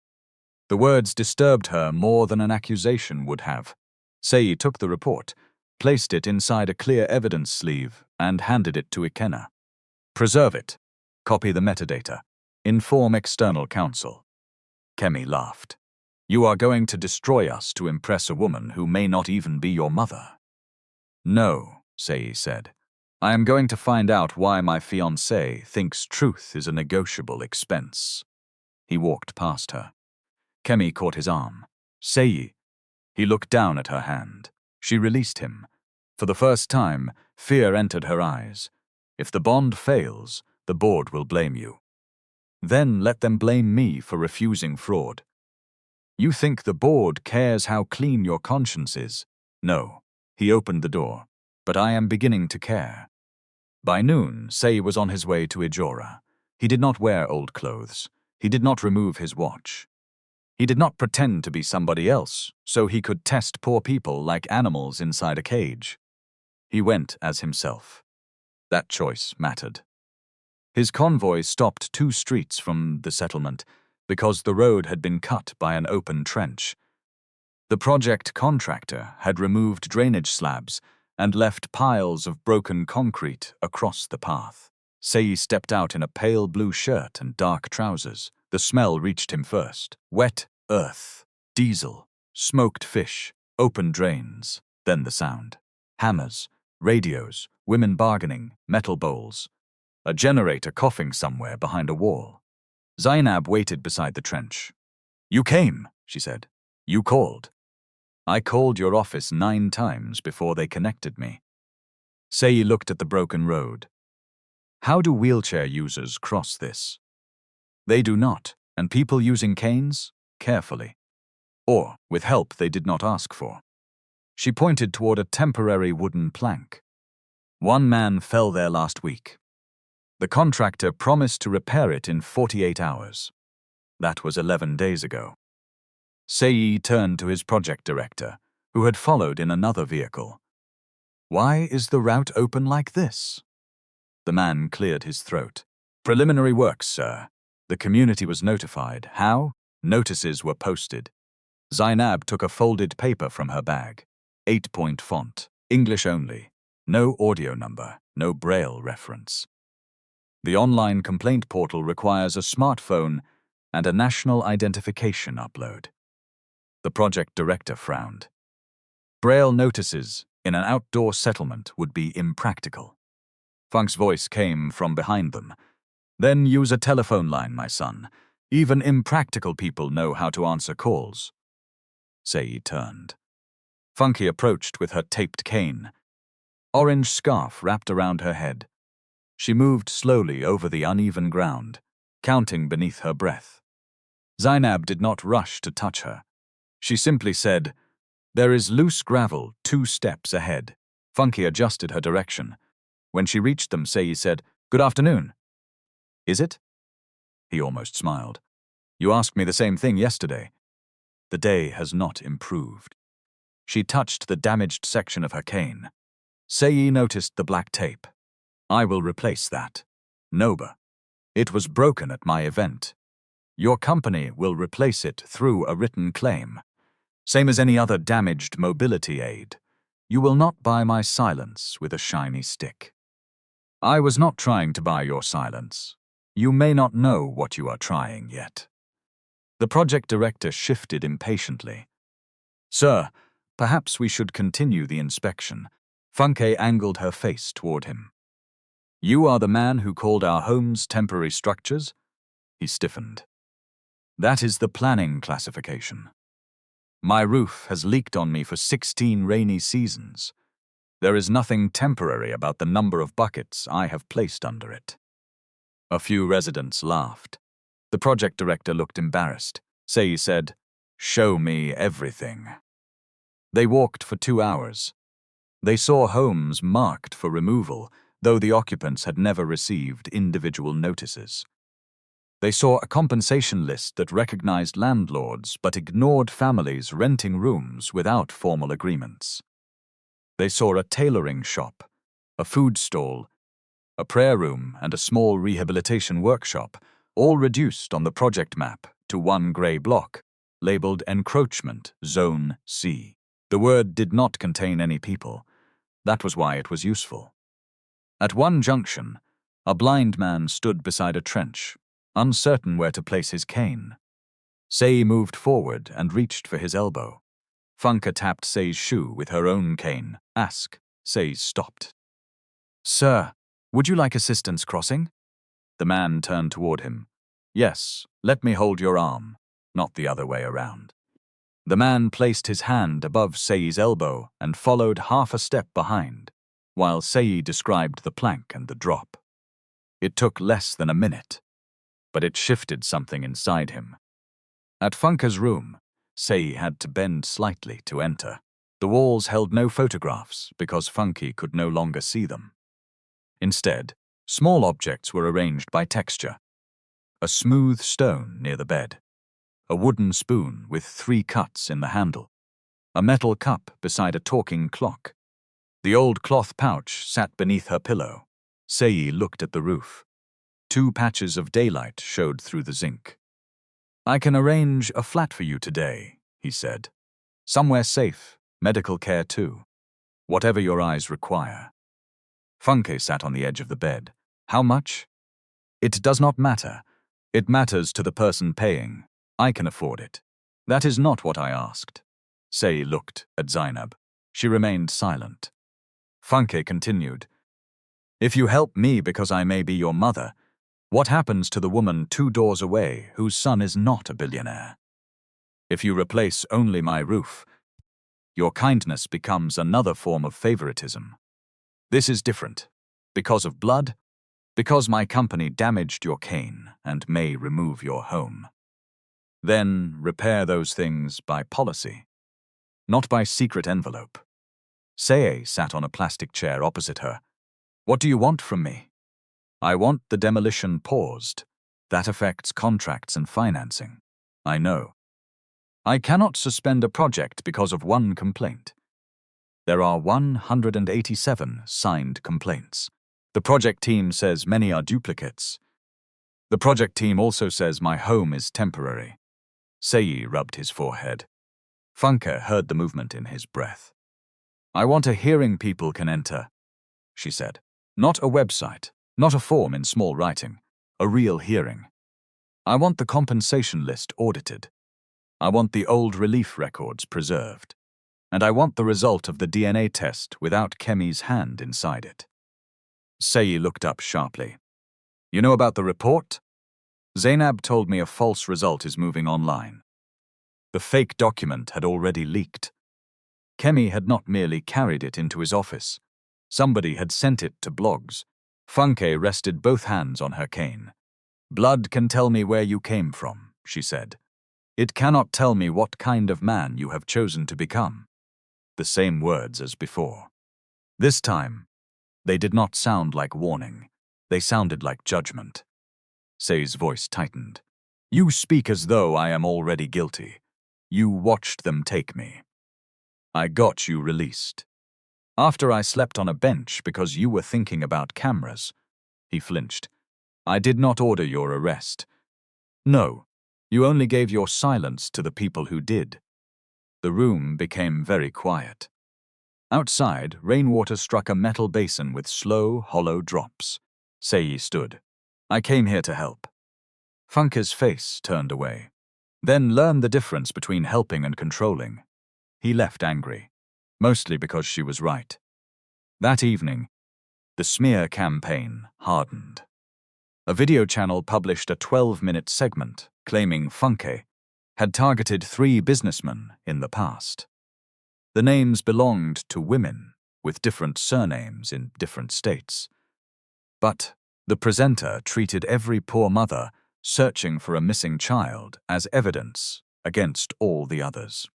The words disturbed her more than an accusation would have. Seyi took the report, placed it inside a clear evidence sleeve, and handed it to Ikenna. Preserve it. Copy the metadata. Inform external counsel. Kemi laughed. You are going to destroy us to impress a woman who may not even be your mother. No, Seyi said. I am going to find out why my fiancé thinks truth is a negotiable expense. He walked past her. Kemi caught his arm. Seyi. He looked down at her hand. She released him. For the first time, fear entered her eyes. If the bond fails, the board will blame you. Then let them blame me for refusing fraud. You think the board cares how clean your conscience is? No. He opened the door. But I am beginning to care. By noon, Seyi was on his way to Ijora. He did not wear old clothes. He did not remove his watch. He did not pretend to be somebody else, so he could test poor people like animals inside a cage. He went as himself. That choice mattered. His convoy stopped 2 streets from the settlement because the road had been cut by an open trench. The project contractor had removed drainage slabs and left piles of broken concrete across the path. Seyi stepped out in a pale blue shirt and dark trousers. The smell reached him first. Wet earth, diesel, smoked fish, open drains, then the sound. Hammers, radios, women bargaining, metal bowls. A generator coughing somewhere behind a wall. Zainab waited beside the trench. You came, she said. You called. I called your office 9 times before they connected me. Seyi looked at the broken road. How do wheelchair users cross this? They do not, and people using canes, carefully. Or with help they did not ask for. She pointed toward a temporary wooden plank. 1 man fell there last week. The contractor promised to repair it in 48 hours. That was 11 days ago. Seyi turned to his project director, who had followed in another vehicle. Why is the route open like this? The man cleared his throat. Preliminary works, sir. The community was notified. How? Notices were posted. Zainab took a folded paper from her bag. 8-point font. English only. No audio number. No Braille reference. The online complaint portal requires a smartphone and a national identification upload. The project director frowned. Braille notices in an outdoor settlement would be impractical. Funke's voice came from behind them. Then use a telephone line, my son. Even impractical people know how to answer calls. Seyi turned. Funke approached with her taped cane. Orange scarf wrapped around her head. She moved slowly over the uneven ground, counting beneath her breath. Zainab did not rush to touch her. She simply said, "There is loose gravel 2 steps ahead." Funke adjusted her direction. When she reached them, Seyi said, "Good afternoon." "Is it?" He almost smiled. "You asked me the same thing yesterday." The day has not improved. She touched the damaged section of her cane. Seyi noticed the black tape. "I will replace that. Noba. It was broken at my event. Your company will replace it through a written claim. Same as any other damaged mobility aid. You will not buy my silence with a shiny stick." "I was not trying to buy your silence. You may not know what you are trying yet." The project director shifted impatiently. "Sir, perhaps we should continue the inspection." Funke angled her face toward him. "You are the man who called our homes temporary structures?" He stiffened. "That is the planning classification. My roof has leaked on me for 16 rainy seasons. There is nothing temporary about the number of buckets I have placed under it." A few residents laughed. The project director looked embarrassed. Seyi said, "Show me everything." They walked for 2 hours. They saw homes marked for removal, though the occupants had never received individual notices. They saw a compensation list that recognized landlords but ignored families renting rooms without formal agreements. They saw a tailoring shop, a food stall, a prayer room, and a small rehabilitation workshop, all reduced on the project map to one grey block, labeled Encroachment Zone C. The word did not contain any people. That was why it was useful. At one junction, a blind man stood beside a trench, uncertain where to place his cane. Seyi moved forward and reached for his elbow. Funke tapped Seyi's shoe with her own cane. "Ask." Seyi stopped. "Sir, would you like assistance crossing?" The man turned toward him. "Yes, let me hold your arm, not the other way around." The man placed his hand above Seyi's elbow and followed half a step behind, while Seyi described the plank and the drop. It took less than a minute, but it shifted something inside him. At Funke's room, Seyi had to bend slightly to enter. The walls held no photographs because Funke could no longer see them. Instead, small objects were arranged by texture. A smooth stone near the bed. A wooden spoon with 3 cuts in the handle. A metal cup beside a talking clock. The old cloth pouch sat beneath her pillow. Seyi looked at the roof. 2 patches of daylight showed through the zinc. "I can arrange a flat for you today," he said. "Somewhere safe, medical care too. Whatever your eyes require." Funke sat on the edge of the bed. "How much?" "It does not matter. It matters to the person paying. I can afford it." "That is not what I asked." Seyi looked at Zainab. She remained silent. Funke continued. "If you help me because I may be your mother, what happens to the woman 2 doors away whose son is not a billionaire? If you replace only my roof, your kindness becomes another form of favoritism. This is different. Because of blood, because my company damaged your cane and may remove your home. Then repair those things by policy, not by secret envelope." Seyi sat on a plastic chair opposite her. "What do you want from me?" "I want the demolition paused. That affects contracts and financing." "I know." I cannot suspend a project because of one complaint. There are 187 signed complaints. The project team says many are duplicates. The project team also says my home is temporary. Seyi rubbed his forehead. Funke heard the movement in his breath. I want a hearing people can enter, she said. Not a website, not a form in small writing, a real hearing. I want the compensation list audited. I want the old relief records preserved. And I want the result of the DNA test without Kemi's hand inside it. Seyi looked up sharply. You know about the report? Zainab told me a false result is moving online. The fake document had already leaked. Kemi had not merely carried it into his office. Somebody had sent it to blogs. Funke rested both hands on her cane. Blood can tell me where you came from, she said. It cannot tell me what kind of man you have chosen to become. The same words as before. This time, they did not sound like warning. They sounded like judgment. Seyi's voice tightened. You speak as though I am already guilty. You watched them take me. I got you released. After I slept on a bench because you were thinking about cameras. He flinched. I did not order your arrest. No, you only gave your silence to the people who did. The room became very quiet. Outside, rainwater struck a metal basin with slow, hollow drops. Seyi stood. I came here to help. Funke's face turned away. Then learn the difference between helping and controlling. He left angry, mostly because she was right. That evening, the smear campaign hardened. A video channel published a 12-minute segment claiming Funke had targeted 3 businessmen in the past. The names belonged to women with different surnames in different states. But the presenter treated every poor mother searching for a missing child as evidence against all the others.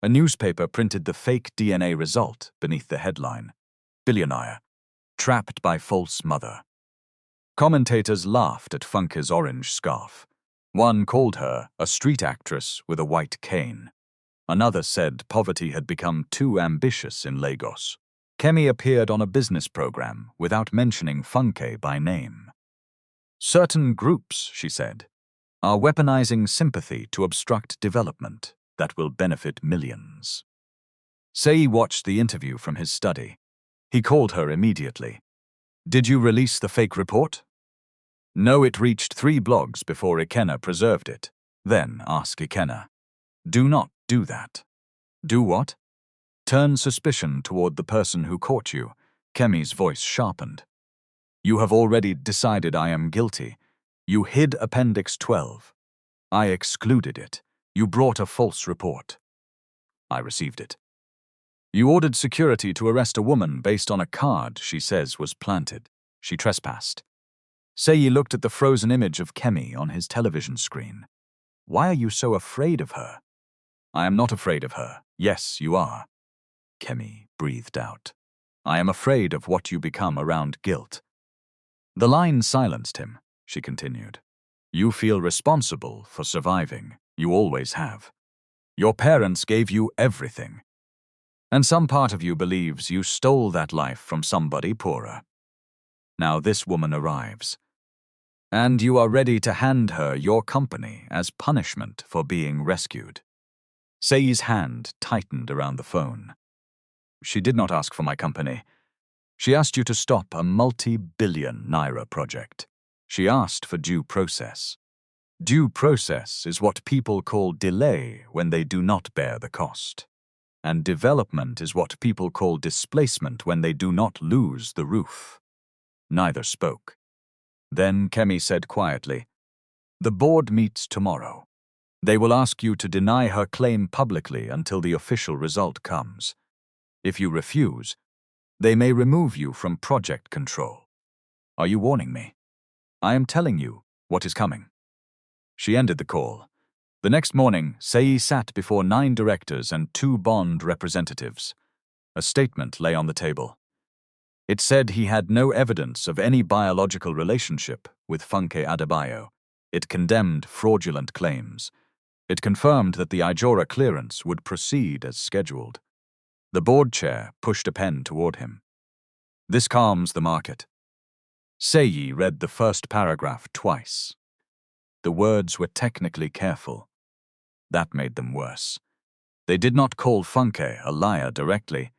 A newspaper printed the fake DNA result beneath the headline, Billionaire, trapped by false mother. Commentators laughed at Funke's orange scarf. One called her a street actress with a white cane. Another said poverty had become too ambitious in Lagos. Kemi appeared on a business program without mentioning Funke by name. Certain groups, she said, are weaponizing sympathy to obstruct development that will benefit millions. Seyi watched the interview from his study. He called her immediately. Did you release the fake report? No, it reached 3 blogs before Ikenna preserved it. Then ask Ikenna. Do not do that. Do what? Turn suspicion toward the person who caught you. Kemi's voice sharpened. You have already decided I am guilty. You hid Appendix 12. I excluded it. You brought a false report. I received it. You ordered security to arrest a woman based on a card she says was planted. She trespassed. Seyi looked at the frozen image of Kemi on his television screen. Why are you so afraid of her? I am not afraid of her. Yes, you are. Kemi breathed out. I am afraid of what you become around guilt. The line silenced him, she continued. You feel responsible for surviving. You always have. Your parents gave you everything. And some part of you believes you stole that life from somebody poorer. Now this woman arrives. And you are ready to hand her your company as punishment for being rescued. Seyi's hand tightened around the phone. She did not ask for my company. She asked you to stop a multi-billion naira project. She asked for due process. Due process is what people call delay when they do not bear the cost. And development is what people call displacement when they do not lose the roof. Neither spoke. Then Kemi said quietly, the board meets tomorrow. They will ask you to deny her claim publicly until the official result comes. If you refuse, they may remove you from project control. Are you warning me? I am telling you what is coming. She ended the call. The next morning, Seyi sat before 9 directors and 2 bond representatives. A statement lay on the table. It said he had no evidence of any biological relationship with Funke Adebayo. It condemned fraudulent claims. It confirmed that the Ijora clearance would proceed as scheduled. The board chair pushed a pen toward him. This calms the market. Seyi read the first paragraph twice. The words were technically careful. That made them worse. They did not call Funke a liar directly.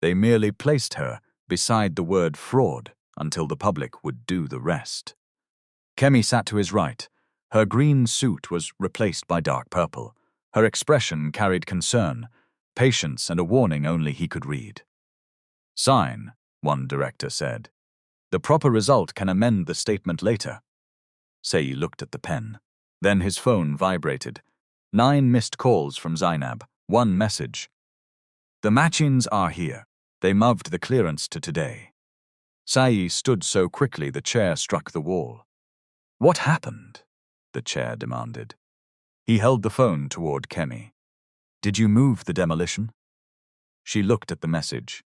They merely placed her beside the word fraud until the public would do the rest. Kemi sat to his right. Her green suit was replaced by dark purple. Her expression carried concern, patience, and a warning only he could read. "Sign," one director said. "The proper result can amend the statement later." Seyi looked at the pen. Then his phone vibrated. 9 missed calls from Zainab, 1 message. "The matchings are here. They moved the clearance to today." Seyi stood so quickly the chair struck the wall. "What happened?" the chair demanded. He held the phone toward Kemi. "Did you move the demolition?" She looked at the message.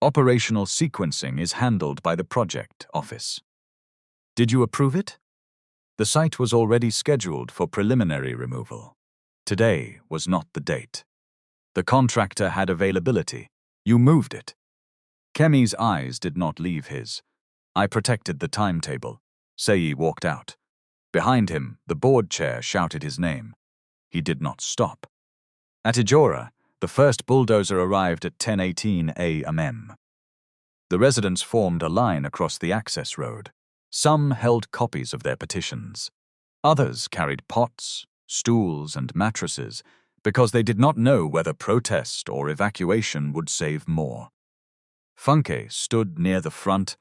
"Operational sequencing is handled by the project office." "Did you approve it?" The site was already scheduled for preliminary removal. Today was not the date. The contractor had availability. You moved it. Kemi's eyes did not leave his. "I protected the timetable." Seyi walked out. Behind him, the board chair shouted his name. He did not stop. At Ijora, the first bulldozer arrived at 10:18 a.m. The residents formed a line across the access road. Some held copies of their petitions. Others carried pots, stools, and mattresses because they did not know whether protest or evacuation would save more. Funke stood near the front,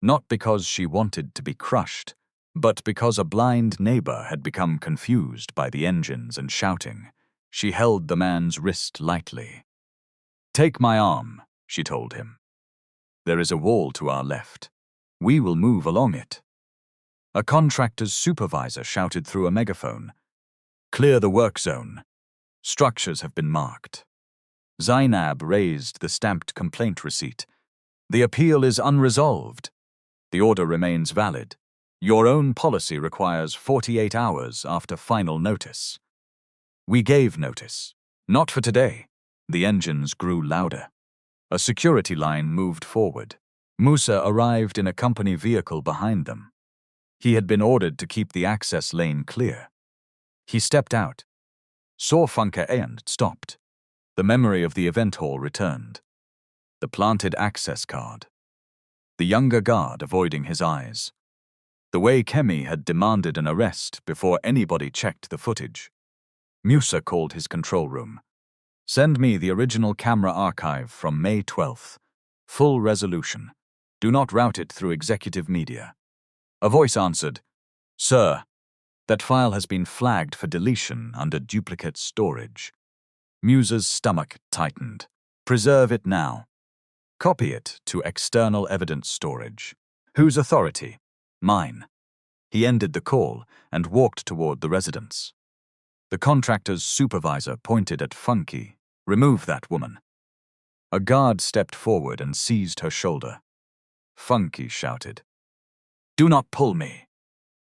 not because she wanted to be crushed, but because a blind neighbor had become confused by the engines and shouting. She held the man's wrist lightly. "Take my arm," she told him. "There is a wall to our left. We will move along it." A contractor's supervisor shouted through a megaphone. "Clear the work zone. Structures have been marked." Zainab raised the stamped complaint receipt. "The appeal is unresolved. The order remains valid. Your own policy requires 48 hours after final notice." "We gave notice. Not for today." The engines grew louder. A security line moved forward. Musa arrived in a company vehicle behind them. He had been ordered to keep the access lane clear. He stepped out, saw Funke and stopped. The memory of the event hall returned. The planted access card. The younger guard avoiding his eyes. The way Kemi had demanded an arrest before anybody checked the footage. Musa called his control room. "Send me the original camera archive from May 12th. Full resolution. Do not route it through executive media." A voice answered, "Sir, that file has been flagged for deletion under duplicate storage." Musa's stomach tightened. "Preserve it now. Copy it to external evidence storage." "Whose authority?" "Mine." He ended the call and walked toward the residence. The contractor's supervisor pointed at Funke. "Remove that woman." A guard stepped forward and seized her shoulder. Funke shouted, "Do not pull me."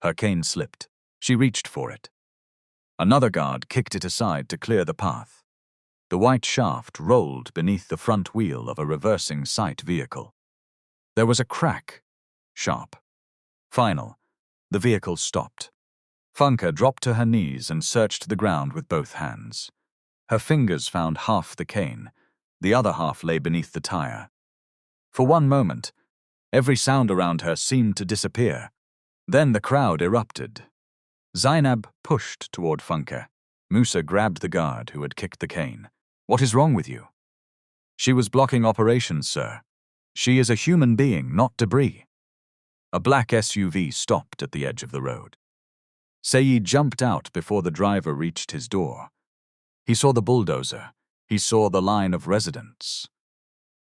Her cane slipped. She reached for it. Another guard kicked it aside to clear the path. The white shaft rolled beneath the front wheel of a reversing site vehicle. There was a crack. Sharp. Final. The vehicle stopped. Funke dropped to her knees and searched the ground with both hands. Her fingers found half the cane. The other half lay beneath the tire. For one moment, every sound around her seemed to disappear. Then the crowd erupted. Zainab pushed toward Funke. Musa grabbed the guard who had kicked the cane. "What is wrong with you?" "She was blocking operations, sir. She is a human being, not debris." A black SUV stopped at the edge of the road. Seyi jumped out before the driver reached his door. He saw the bulldozer. He saw the line of residents.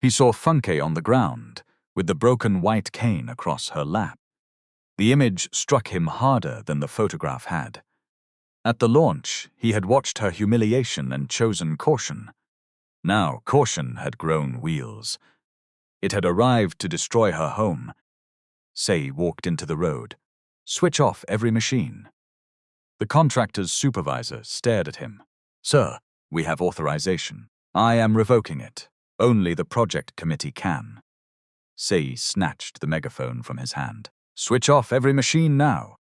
He saw Funke on the ground, with the broken white cane across her lap. The image struck him harder than the photograph had. At the launch, he had watched her humiliation and chosen caution. Now caution had grown wheels. It had arrived to destroy her home. Seyi walked into the road. "Switch off every machine." The contractor's supervisor stared at him. Sir, we have authorization. I am revoking it. Only the project committee can. Seyi snatched the megaphone from his hand. Switch off every machine now.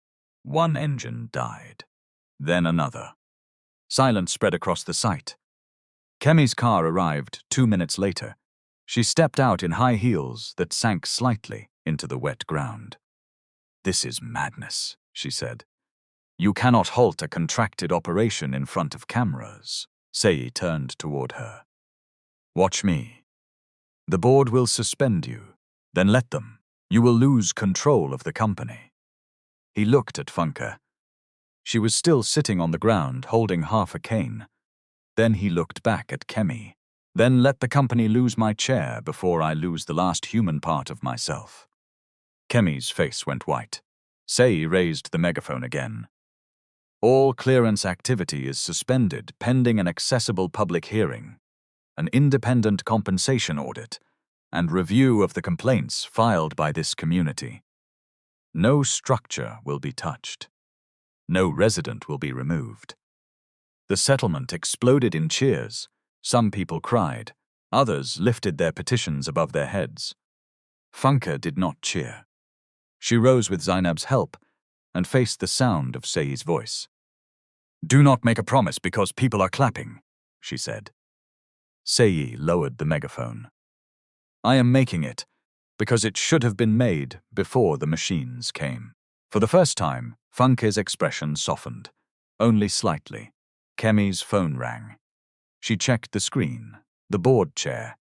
One engine died. Then another. Silence spread across the site. Kemi's car arrived 2 minutes later. She stepped out in high heels that sank slightly into the wet ground. This is madness, she said. You cannot halt a contracted operation in front of cameras. Seyi turned toward her. Watch me. The board will suspend you. Then let them. You will lose control of the company. He looked at Funke. She was still sitting on the ground, holding half a cane. Then he looked back at Kemi. Then let the company lose my chair before I lose the last human part of myself. Kemi's face went white. Seyi raised the megaphone again. All clearance activity is suspended pending an accessible public hearing, an independent compensation audit, and review of the complaints filed by this community. No structure will be touched. No resident will be removed. The settlement exploded in cheers. Some people cried. Others lifted their petitions above their heads. Funke did not cheer. She rose with Zainab's help and faced the sound of Seyi's voice. Do not make a promise because people are clapping, she said. Seyi lowered the megaphone. I am making it because it should have been made before the machines came. For the first time, Funke's expression softened, only slightly. Kemi's phone rang. She checked the screen, the board chair.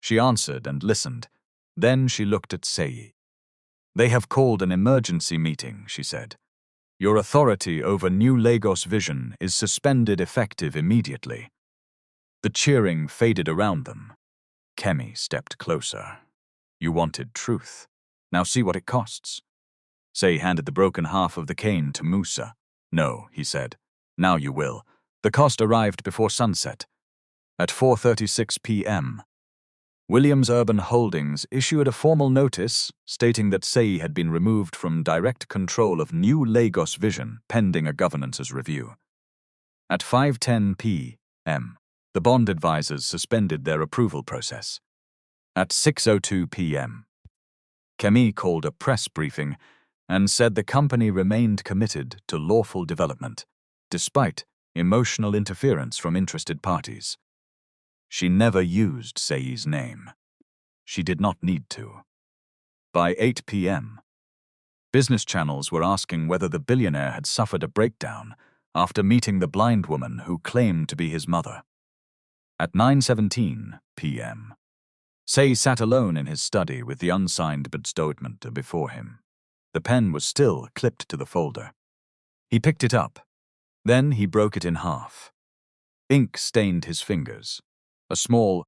She answered and listened. Then she looked at Seyi. They have called an emergency meeting, she said. Your authority over New Lagos Vision is suspended effective immediately. The cheering faded around them. Kemi stepped closer. You wanted truth. Now see what it costs. Seyi handed the broken half of the cane to Musa. No, he said. Now you will. The cost arrived before sunset. At 4:36 p.m., Williams Urban Holdings issued a formal notice stating that Seyi had been removed from direct control of New Lagos Vision pending a governance's review. At 5:10 p.m., the bond advisors suspended their approval process. At 6:02 p.m., Kemi called a press briefing and said the company remained committed to lawful development, despite emotional interference from interested parties. She never used Seyi's name. She did not need to. By 8 p.m., business channels were asking whether the billionaire had suffered a breakdown after meeting the blind woman who claimed to be his mother. At 9:17 p.m., Seyi sat alone in his study with the unsigned betrayal before him. The pen was still clipped to the folder. He picked it up. Then he broke it in half. Ink stained his fingers. A small,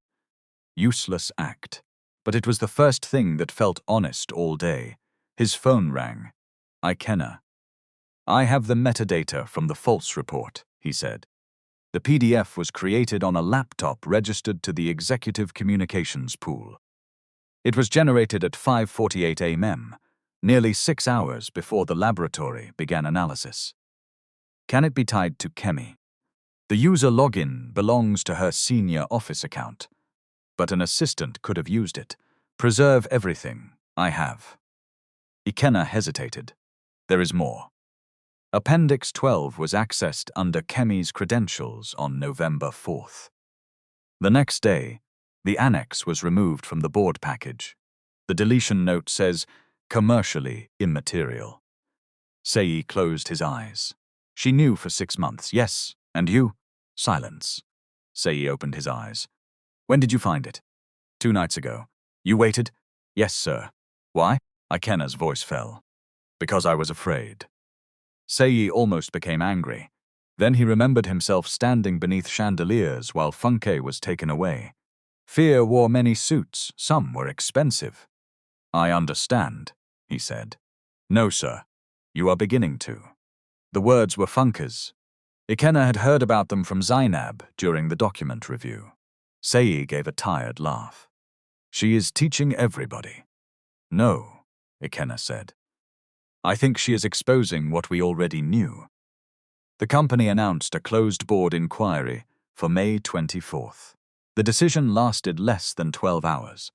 useless act. But it was the first thing that felt honest all day. His phone rang. Ikena. I have the metadata from the false report, he said. The PDF was created on a laptop registered to the Executive Communications Pool. It was generated at 5:48 a.m., nearly 6 hours before the laboratory began analysis. Can it be tied to Kemi? The user login belongs to her senior office account, but an assistant could have used it. Preserve everything. I have. Ikena hesitated. There is more. Appendix 12 was accessed under Kemi's credentials on November 4th. The next day, the annex was removed from the board package. The deletion note says, commercially immaterial. Seyi closed his eyes. She knew for 6 months. Yes, and you? Silence. Seyi opened his eyes. When did you find it? 2 nights ago. You waited? Yes, sir. Why? Ikena's voice fell. Because I was afraid. Seyi almost became angry. Then he remembered himself standing beneath chandeliers while Funke was taken away. Fear wore many suits. Some were expensive. I understand, he said. No, sir. You are beginning to. The words were Funke's. Ikena had heard about them from Zainab during the document review. Seyi gave a tired laugh. She is teaching everybody. No, Ikena said. I think she is exposing what we already knew. The company announced a closed-board inquiry for May 24th. The decision lasted less than 12 hours.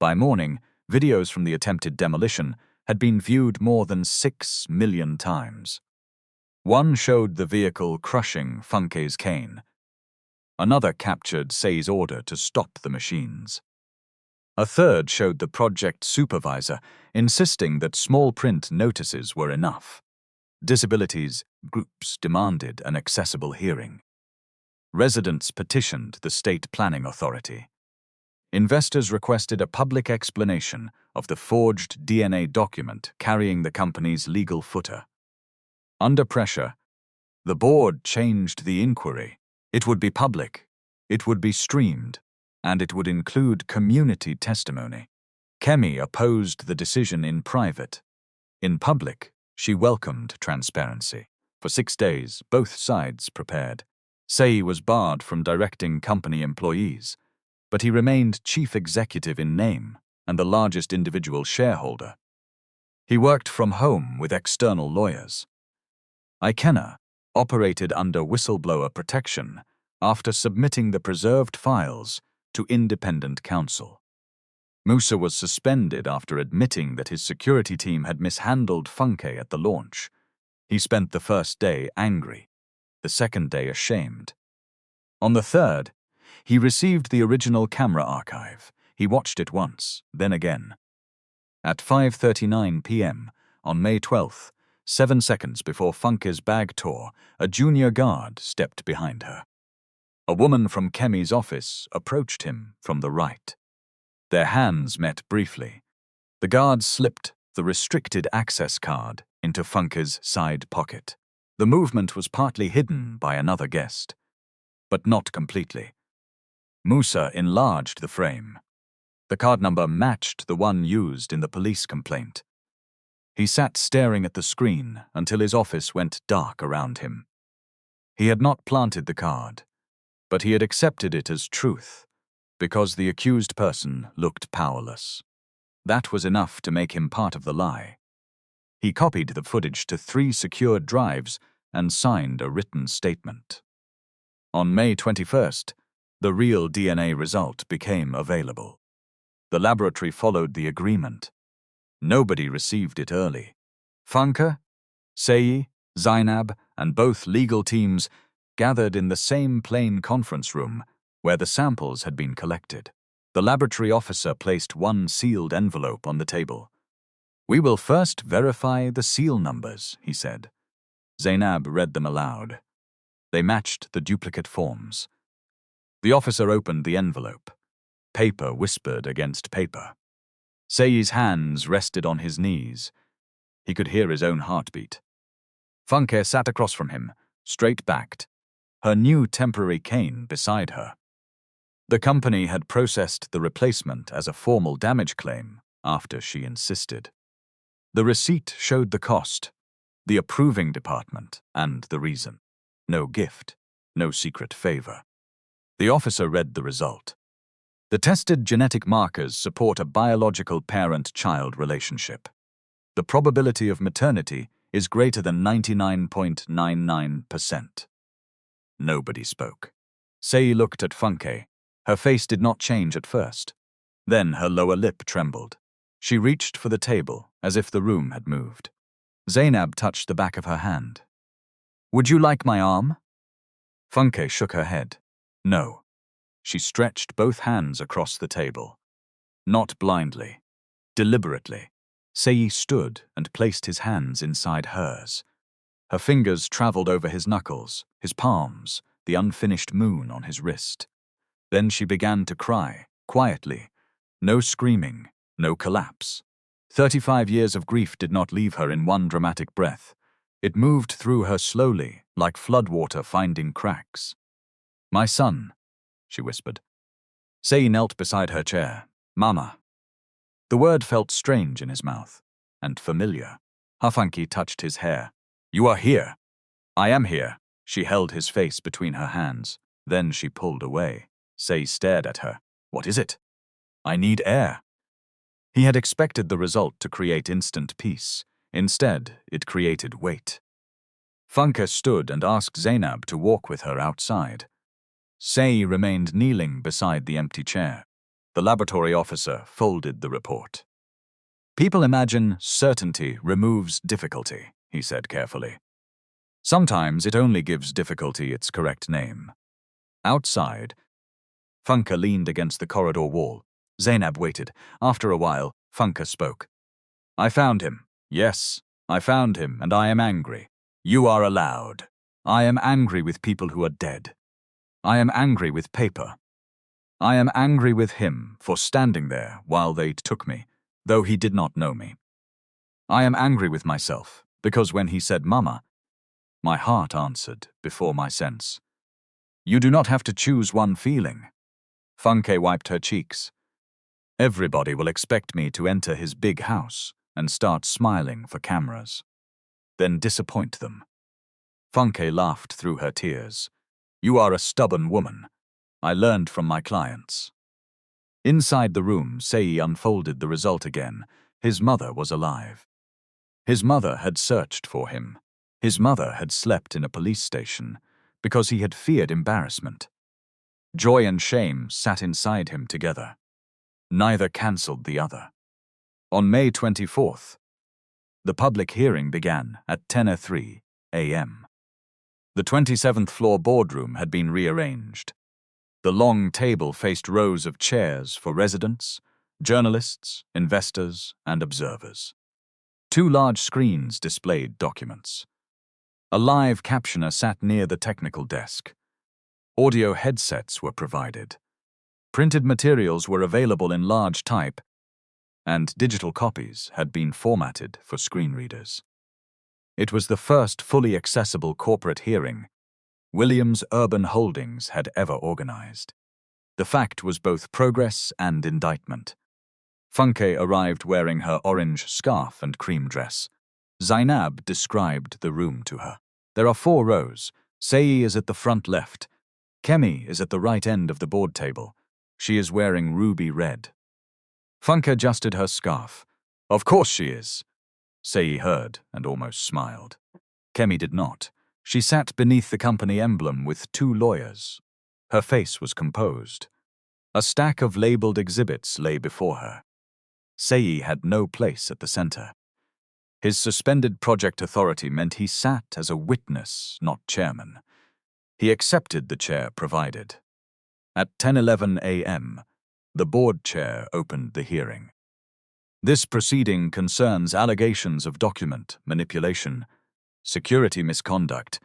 By morning, videos from the attempted demolition had been viewed more than 6 million times. One showed the vehicle crushing Funke's cane. Another captured Seyi's order to stop the machines. A third showed the project supervisor insisting that small print notices were enough. Disabilities groups demanded an accessible hearing. Residents petitioned the state planning authority. Investors requested a public explanation of the forged DNA document carrying the company's legal footer. Under pressure, the board changed the inquiry. It would be public, it would be streamed, and it would include community testimony. Kemi opposed the decision in private. In public, she welcomed transparency. For 6 days, both sides prepared. Seyi was barred from directing company employees, but he remained chief executive in name and the largest individual shareholder. He worked from home with external lawyers. Ikenna operated under whistleblower protection after submitting the preserved files to independent counsel. Musa was suspended after admitting that his security team had mishandled Funke at the launch. He spent the first day angry, the second day ashamed. On the third, he received the original camera archive. He watched it once, then again. At 5:39 p.m. on May 12th, 7 seconds before Funke's bag tore, a junior guard stepped behind her. A woman from Kemi's office approached him from the right. Their hands met briefly. The guard slipped the restricted access card into Funke's side pocket. The movement was partly hidden by another guest, but not completely. Musa enlarged the frame. The card number matched the one used in the police complaint. He sat staring at the screen until his office went dark around him. He had not planted the card, but he had accepted it as truth, because the accused person looked powerless. That was enough to make him part of the lie. He copied the footage to 3 secured drives and signed a written statement. On May 21st, the real DNA result became available. The laboratory followed the agreement. Nobody received it early. Funke, Seyi, Zainab, and both legal teams gathered in the same plain conference room where the samples had been collected. The laboratory officer placed one sealed envelope on the table. "We will first verify the seal numbers," he said. Zainab read them aloud. They matched the duplicate forms. The officer opened the envelope. Paper whispered against paper. Seyi's hands rested on his knees. He could hear his own heartbeat. Funke sat across from him, straight-backed, her new temporary cane beside her. The company had processed the replacement as a formal damage claim after she insisted. The receipt showed the cost, the approving department, and the reason. No gift, no secret favor. The officer read the result. The tested genetic markers support a biological parent-child relationship. The probability of maternity is greater than 99.99%. Nobody spoke. Seyi looked at Funke. Her face did not change at first. Then her lower lip trembled. She reached for the table, as if the room had moved. Zainab touched the back of her hand. "Would you like my arm?" Funke shook her head. No. She stretched both hands across the table. Not blindly, deliberately. Seyi stood and placed his hands inside hers. Her fingers traveled over his knuckles, his palms, the unfinished moon on his wrist. Then she began to cry, quietly. No screaming, no collapse. 35 years of grief did not leave her in one dramatic breath. It moved through her slowly, like floodwater finding cracks. "My son," she whispered. Seyi knelt beside her chair. "Mama." The word felt strange in his mouth, and familiar. Funke touched his hair. "You are here." "I am here." She held his face between her hands. Then she pulled away. Seyi stared at her. "What is it?" "I need air." He had expected the result to create instant peace. Instead, it created weight. Funke stood and asked Zainab to walk with her outside. Seyi remained kneeling beside the empty chair. The laboratory officer folded the report. People imagine certainty removes difficulty, he said carefully. Sometimes it only gives difficulty its correct name. Outside, Funke leaned against the corridor wall. Zainab waited. After a while, Funke spoke. I found him. Yes, I found him, and I am angry. You are allowed. I am angry with people who are dead. I am angry with paper. I am angry with him for standing there while they took me, though he did not know me. I am angry with myself, because when he said Mama, my heart answered before my sense. You do not have to choose one feeling. Funke wiped her cheeks. Everybody will expect me to enter his big house and start smiling for cameras, then disappoint them. Funke laughed through her tears. You are a stubborn woman. I learned from my clients. Inside the room, Seyi unfolded the result again. His mother was alive. His mother had searched for him. His mother had slept in a police station because he had feared embarrassment. Joy and shame sat inside him together. Neither cancelled the other. On May 24th, the public hearing began at 10:03 a.m. The 27th floor boardroom had been rearranged. The long table faced rows of chairs for residents, journalists, investors, and observers. 2 large screens displayed documents. A live captioner sat near the technical desk. Audio headsets were provided. Printed materials were available in large type, and digital copies had been formatted for screen readers. It was the first fully accessible corporate hearing Williams Urban Holdings had ever organized. The fact was both progress and indictment. Funke arrived wearing her orange scarf and cream dress. Zainab described the room to her. There are 4 rows. Seyi is at the front left. Kemi is at the right end of the board table. She is wearing ruby red. Funke adjusted her scarf. Of course she is. Seyi heard and almost smiled. Kemi did not. She sat beneath the company emblem with 2 lawyers. Her face was composed. A stack of labeled exhibits lay before her. Seyi had no place at the center. His suspended project authority meant he sat as a witness, not chairman. He accepted the chair provided. At 10:11 a.m., the board chair opened the hearing. This proceeding concerns allegations of document manipulation, security misconduct,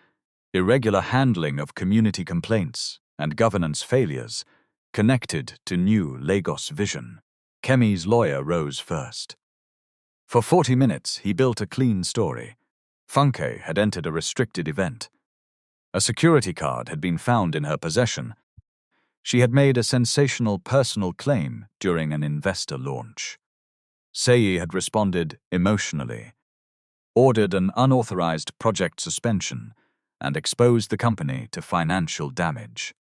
irregular handling of community complaints, and governance failures connected to new Lagos vision. Kemi's lawyer rose first. For 40 minutes, he built a clean story. Funke had entered a restricted event. A security card had been found in her possession. She had made a sensational personal claim during an investor launch. Seyi had responded emotionally, ordered an unauthorized project suspension, and exposed the company to financial damage.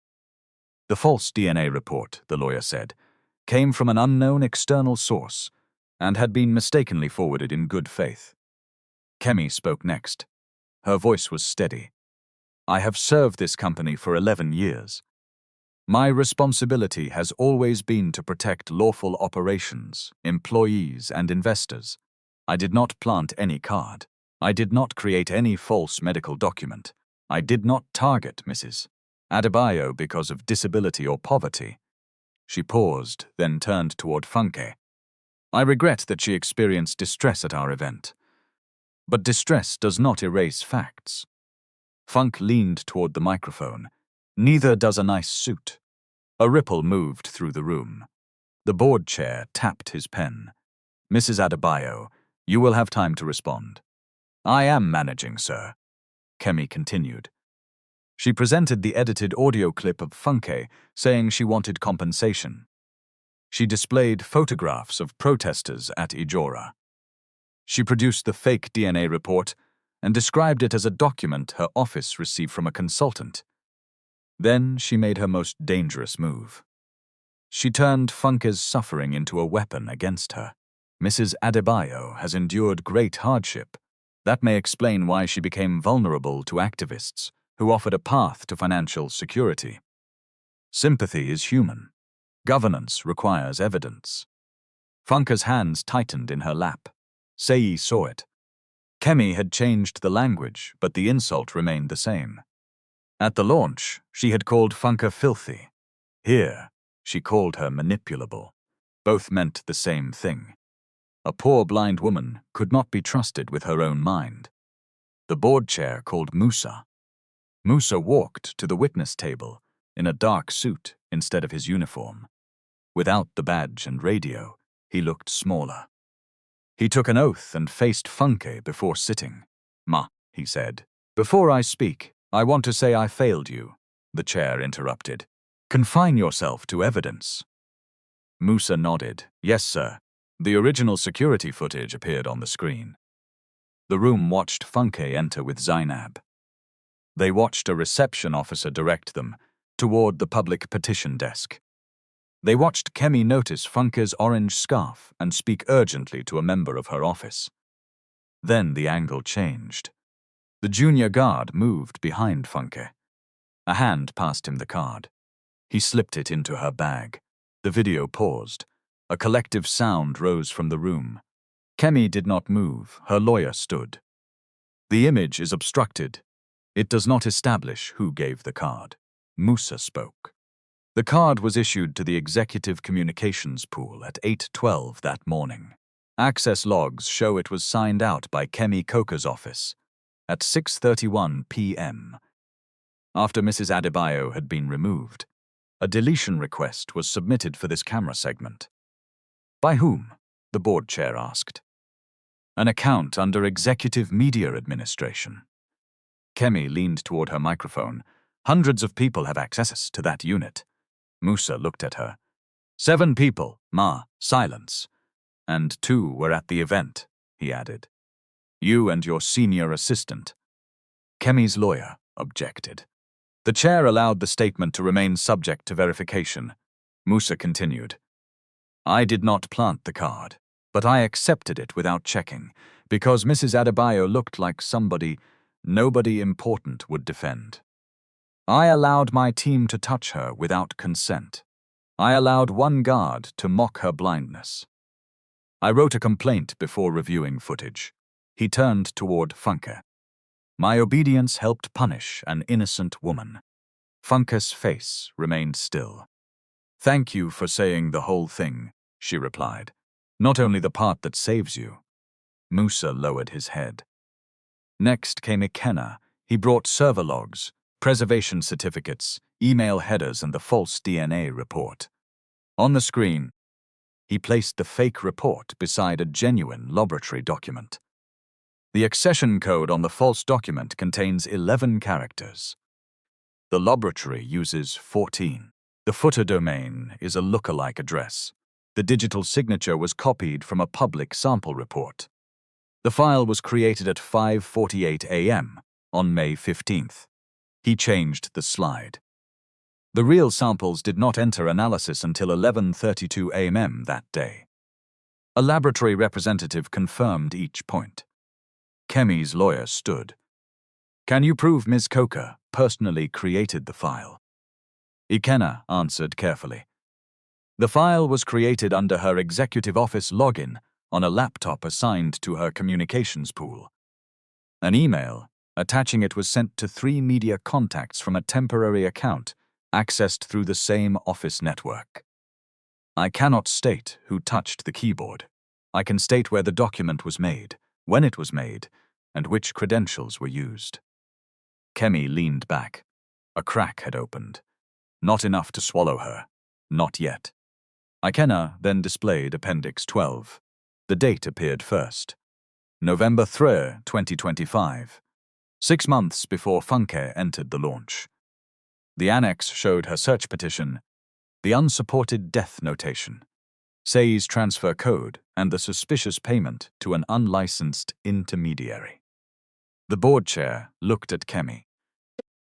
The false DNA report, the lawyer said, came from an unknown external source and had been mistakenly forwarded in good faith. Kemi spoke next. Her voice was steady. I have served this company for 11 years. My responsibility has always been to protect lawful operations, employees, and investors. I did not plant any card. I did not create any false medical document. I did not target Mrs. Adebayo because of disability or poverty. She paused, then turned toward Funke. I regret that she experienced distress at our event. But distress does not erase facts. Funke leaned toward the microphone. Neither does a nice suit. A ripple moved through the room. The board chair tapped his pen. Mrs. Adebayo, you will have time to respond. I am managing, sir, Kemi continued. She presented the edited audio clip of Funke saying she wanted compensation. She displayed photographs of protesters at Ijora. She produced the fake DNA report and described it as a document her office received from a consultant. Then she made her most dangerous move. She turned Funke's suffering into a weapon against her. Mrs. Adebayo has endured great hardship. That may explain why she became vulnerable to activists who offered a path to financial security. Sympathy is human. Governance requires evidence. Funke's hands tightened in her lap. Seyi saw it. Kemi had changed the language, but the insult remained the same. At the launch, she had called Funke filthy. Here, she called her manipulable. Both meant the same thing. A poor blind woman could not be trusted with her own mind. The board chair called Musa. Musa walked to the witness table in a dark suit instead of his uniform. Without the badge and radio, he looked smaller. He took an oath and faced Funke before sitting. "Ma," he said, "before I speak, I want to say I failed you," the chair interrupted. "Confine yourself to evidence." Musa nodded. "Yes, sir." The original security footage appeared on the screen. The room watched Funke enter with Zainab. They watched a reception officer direct them toward the public petition desk. They watched Kemi notice Funke's orange scarf and speak urgently to a member of her office. Then the angle changed. The junior guard moved behind Funke. A hand passed him the card. He slipped it into her bag. The video paused. A collective sound rose from the room. Kemi did not move. Her lawyer stood. "The image is obstructed. It does not establish who gave the card." Musa spoke. The card was issued to the executive communications pool at 8:12 that morning. Access logs show it was signed out by Kemi Coker's office at 6:31 p.m. After Mrs. Adebayo had been removed, a deletion request was submitted for this camera segment. "By whom?" the board chair asked. "An account under Executive Media Administration." Kemi leaned toward her microphone. "Hundreds of people have access to that unit." Musa looked at her. "7 people, Ma, silence. And 2 were at the event," he added. "You and your senior assistant." Kemi's lawyer objected. The chair allowed the statement to remain subject to verification. Musa continued. "I did not plant the card, but I accepted it without checking, because Mrs. Adebayo looked like somebody nobody important would defend. I allowed my team to touch her without consent. I allowed one guard to mock her blindness. I wrote a complaint before reviewing footage." He turned toward Funke. "My obedience helped punish an innocent woman." Funke's face remained still. "Thank you for saying the whole thing," she replied. "Not only the part that saves you." Musa lowered his head. Next came Ikenna. He brought server logs, preservation certificates, email headers, and the false DNA report. On the screen, he placed the fake report beside a genuine laboratory document. The accession code on the false document contains 11 characters. The laboratory uses 14. The footer domain is a lookalike address. The digital signature was copied from a public sample report. The file was created at 5:48 a.m. on May 15th. He changed the slide. The real samples did not enter analysis until 11:32 a.m. that day. A laboratory representative confirmed each point. Kemi's lawyer stood. "Can you prove Ms. Coker personally created the file?" Ikenna answered carefully. "The file was created under her executive office login on a laptop assigned to her communications pool. An email attaching it was sent to 3 media contacts from a temporary account accessed through the same office network. I cannot state who touched the keyboard. I can state where the document was made, when it was made, and which credentials were used." Kemi leaned back. A crack had opened. Not enough to swallow her. Not yet. Ikenna then displayed Appendix 12. The date appeared first. November 3, 2025. 6 months before Funke entered the launch. The annex showed her search petition, the unsupported death notation, Seyi's transfer code, and the suspicious payment to an unlicensed intermediary. The board chair looked at Kemi.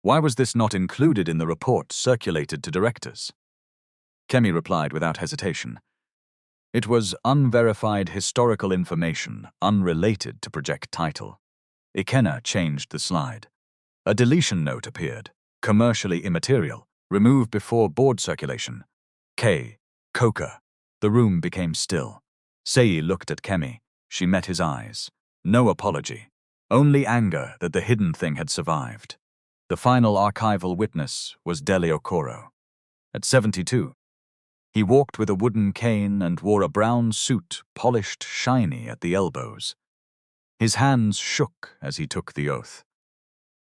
"Why was this not included in the report circulated to directors?" Kemi replied without hesitation. "It was unverified historical information unrelated to project title." Ikenna changed the slide. A deletion note appeared. Commercially immaterial. Remove before board circulation. K. Coca. The room became still. Seyi looked at Kemi. She met his eyes. No apology. Only anger that the hidden thing had survived. The final archival witness was Dele Okoro. At 72, he walked with a wooden cane and wore a brown suit polished shiny at the elbows. His hands shook as he took the oath.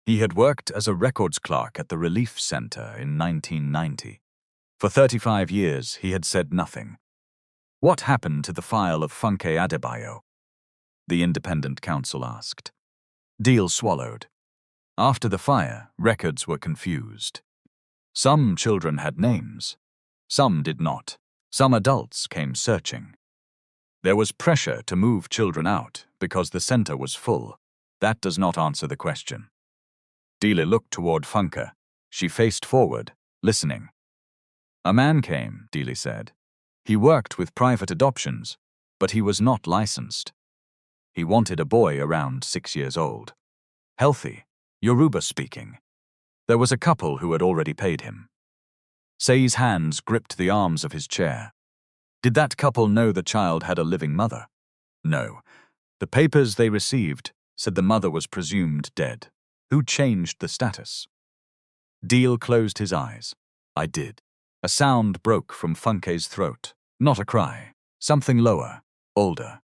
He had worked as a records clerk at the Relief Center in 1990. For 35 years, he had said nothing. What happened to the file of Funke Adebayo? The independent counsel asked. Deal swallowed. After the fire, records were confused. Some children had names. Some did not. Some adults came searching. There was pressure to move children out because the center was full. That does not answer the question. Dele looked toward Funke. She faced forward, listening. A man came, Dele said. He worked with private adoptions, but he was not licensed. He wanted a boy around 6 years old. Healthy, Yoruba speaking. There was a couple who had already paid him. Seyi's hands gripped the arms of his chair. Did that couple know the child had a living mother? No. The papers they received said the mother was presumed dead. Who changed the status? Dele closed his eyes. I did. A sound broke from Funke's throat. Not a cry. Something lower, older.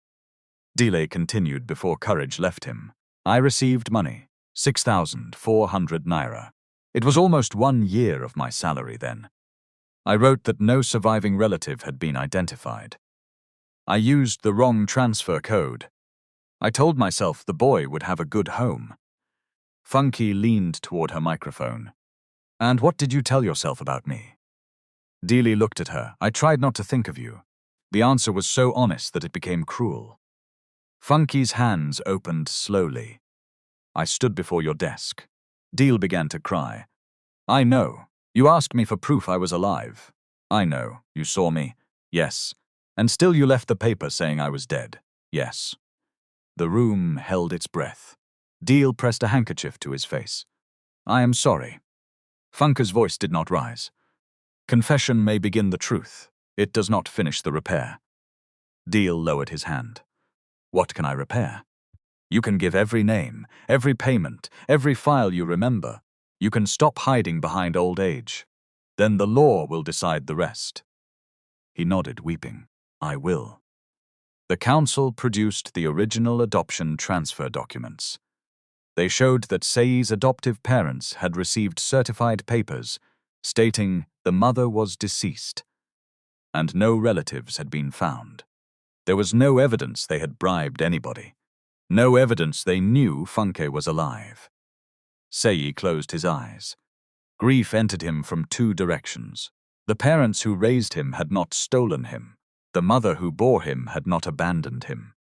Dele continued before courage left him. I received money, 6,400 naira. It was almost 1 year of my salary then. I wrote that no surviving relative had been identified. I used the wrong transfer code. I told myself the boy would have a good home. Funke leaned toward her microphone. And what did you tell yourself about me? Dele looked at her. I tried not to think of you. The answer was so honest that it became cruel. Funke's hands opened slowly. I stood before your desk. Dele began to cry. I know. You asked me for proof I was alive. I know. You saw me. Yes. And still you left the paper saying I was dead. Yes. The room held its breath. Dele pressed a handkerchief to his face. I am sorry. Funke's voice did not rise. Confession may begin the truth. It does not finish the repair. Dele lowered his hand. What can I repair? You can give every name, every payment, every file you remember. You can stop hiding behind old age. Then the law will decide the rest. He nodded, weeping. I will. The council produced the original adoption transfer documents. They showed that Seyi's adoptive parents had received certified papers stating the mother was deceased, and no relatives had been found. There was no evidence they had bribed anybody. No evidence they knew Funke was alive. Seyi closed his eyes. Grief entered him from 2 directions. The parents who raised him had not stolen him. The mother who bore him had not abandoned him.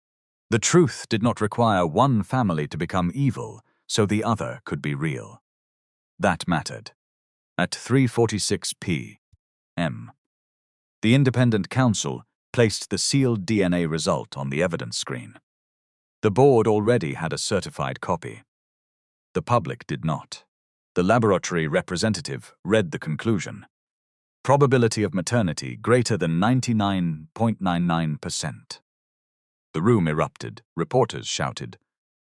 The truth did not require one family to become evil so the other could be real. That mattered. At 3:46 p.m., the independent counsel placed the sealed DNA result on the evidence screen. The board already had a certified copy. The public did not. The laboratory representative read the conclusion. Probability of maternity greater than 99.99%. The room erupted. Reporters shouted.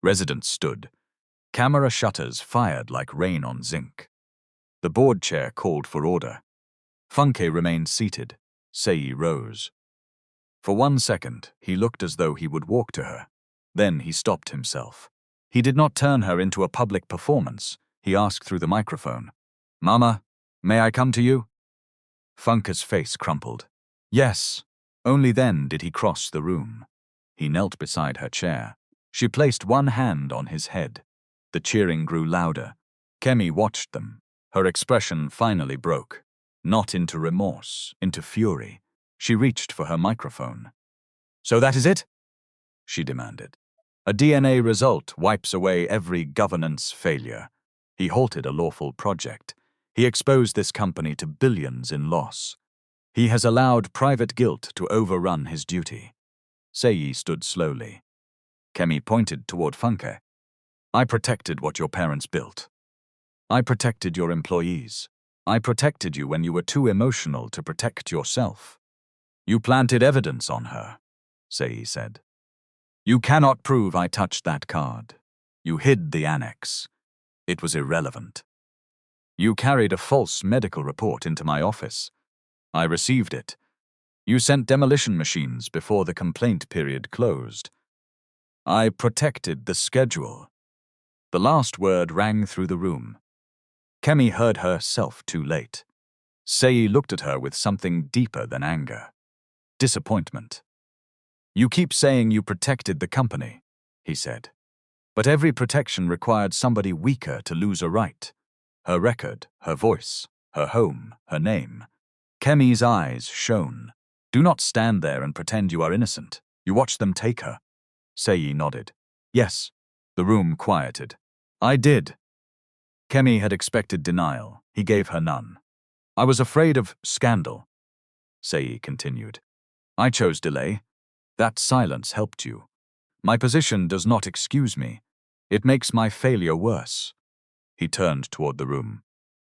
Residents stood. Camera shutters fired like rain on zinc. The board chair called for order. Funke remained seated. Seyi rose. For 1 second, he looked as though he would walk to her. Then he stopped himself. He did not turn her into a public performance. He asked through the microphone, Mama, may I come to you? Funke's face crumpled. Yes. Only then did he cross the room. He knelt beside her chair. She placed one hand on his head. The cheering grew louder. Kemi watched them. Her expression finally broke. Not into remorse, into fury. She reached for her microphone. So that is it? She demanded. A DNA result wipes away every governance failure. He halted a lawful project. He exposed this company to billions in loss. He has allowed private guilt to overrun his duty. Seyi stood slowly. Kemi pointed toward Funke. I protected what your parents built. I protected your employees. I protected you when you were too emotional to protect yourself. You planted evidence on her, Seyi said. You cannot prove I touched that card. You hid the annex. It was irrelevant. You carried a false medical report into my office. I received it. You sent demolition machines before the complaint period closed. I protected the schedule. The last word rang through the room. Kemi heard herself too late. Seyi looked at her with something deeper than anger. Disappointment. You keep saying you protected the company, he said. But every protection required somebody weaker to lose a right. Her record, her voice, her home, her name. Kemi's eyes shone. Do not stand there and pretend you are innocent. You watch them take her. Seyi nodded. Yes. The room quieted. I did. Kemi had expected denial. He gave her none. I was afraid of scandal, Seyi continued. I chose delay. That silence helped you. My position does not excuse me. It makes my failure worse. He turned toward the room.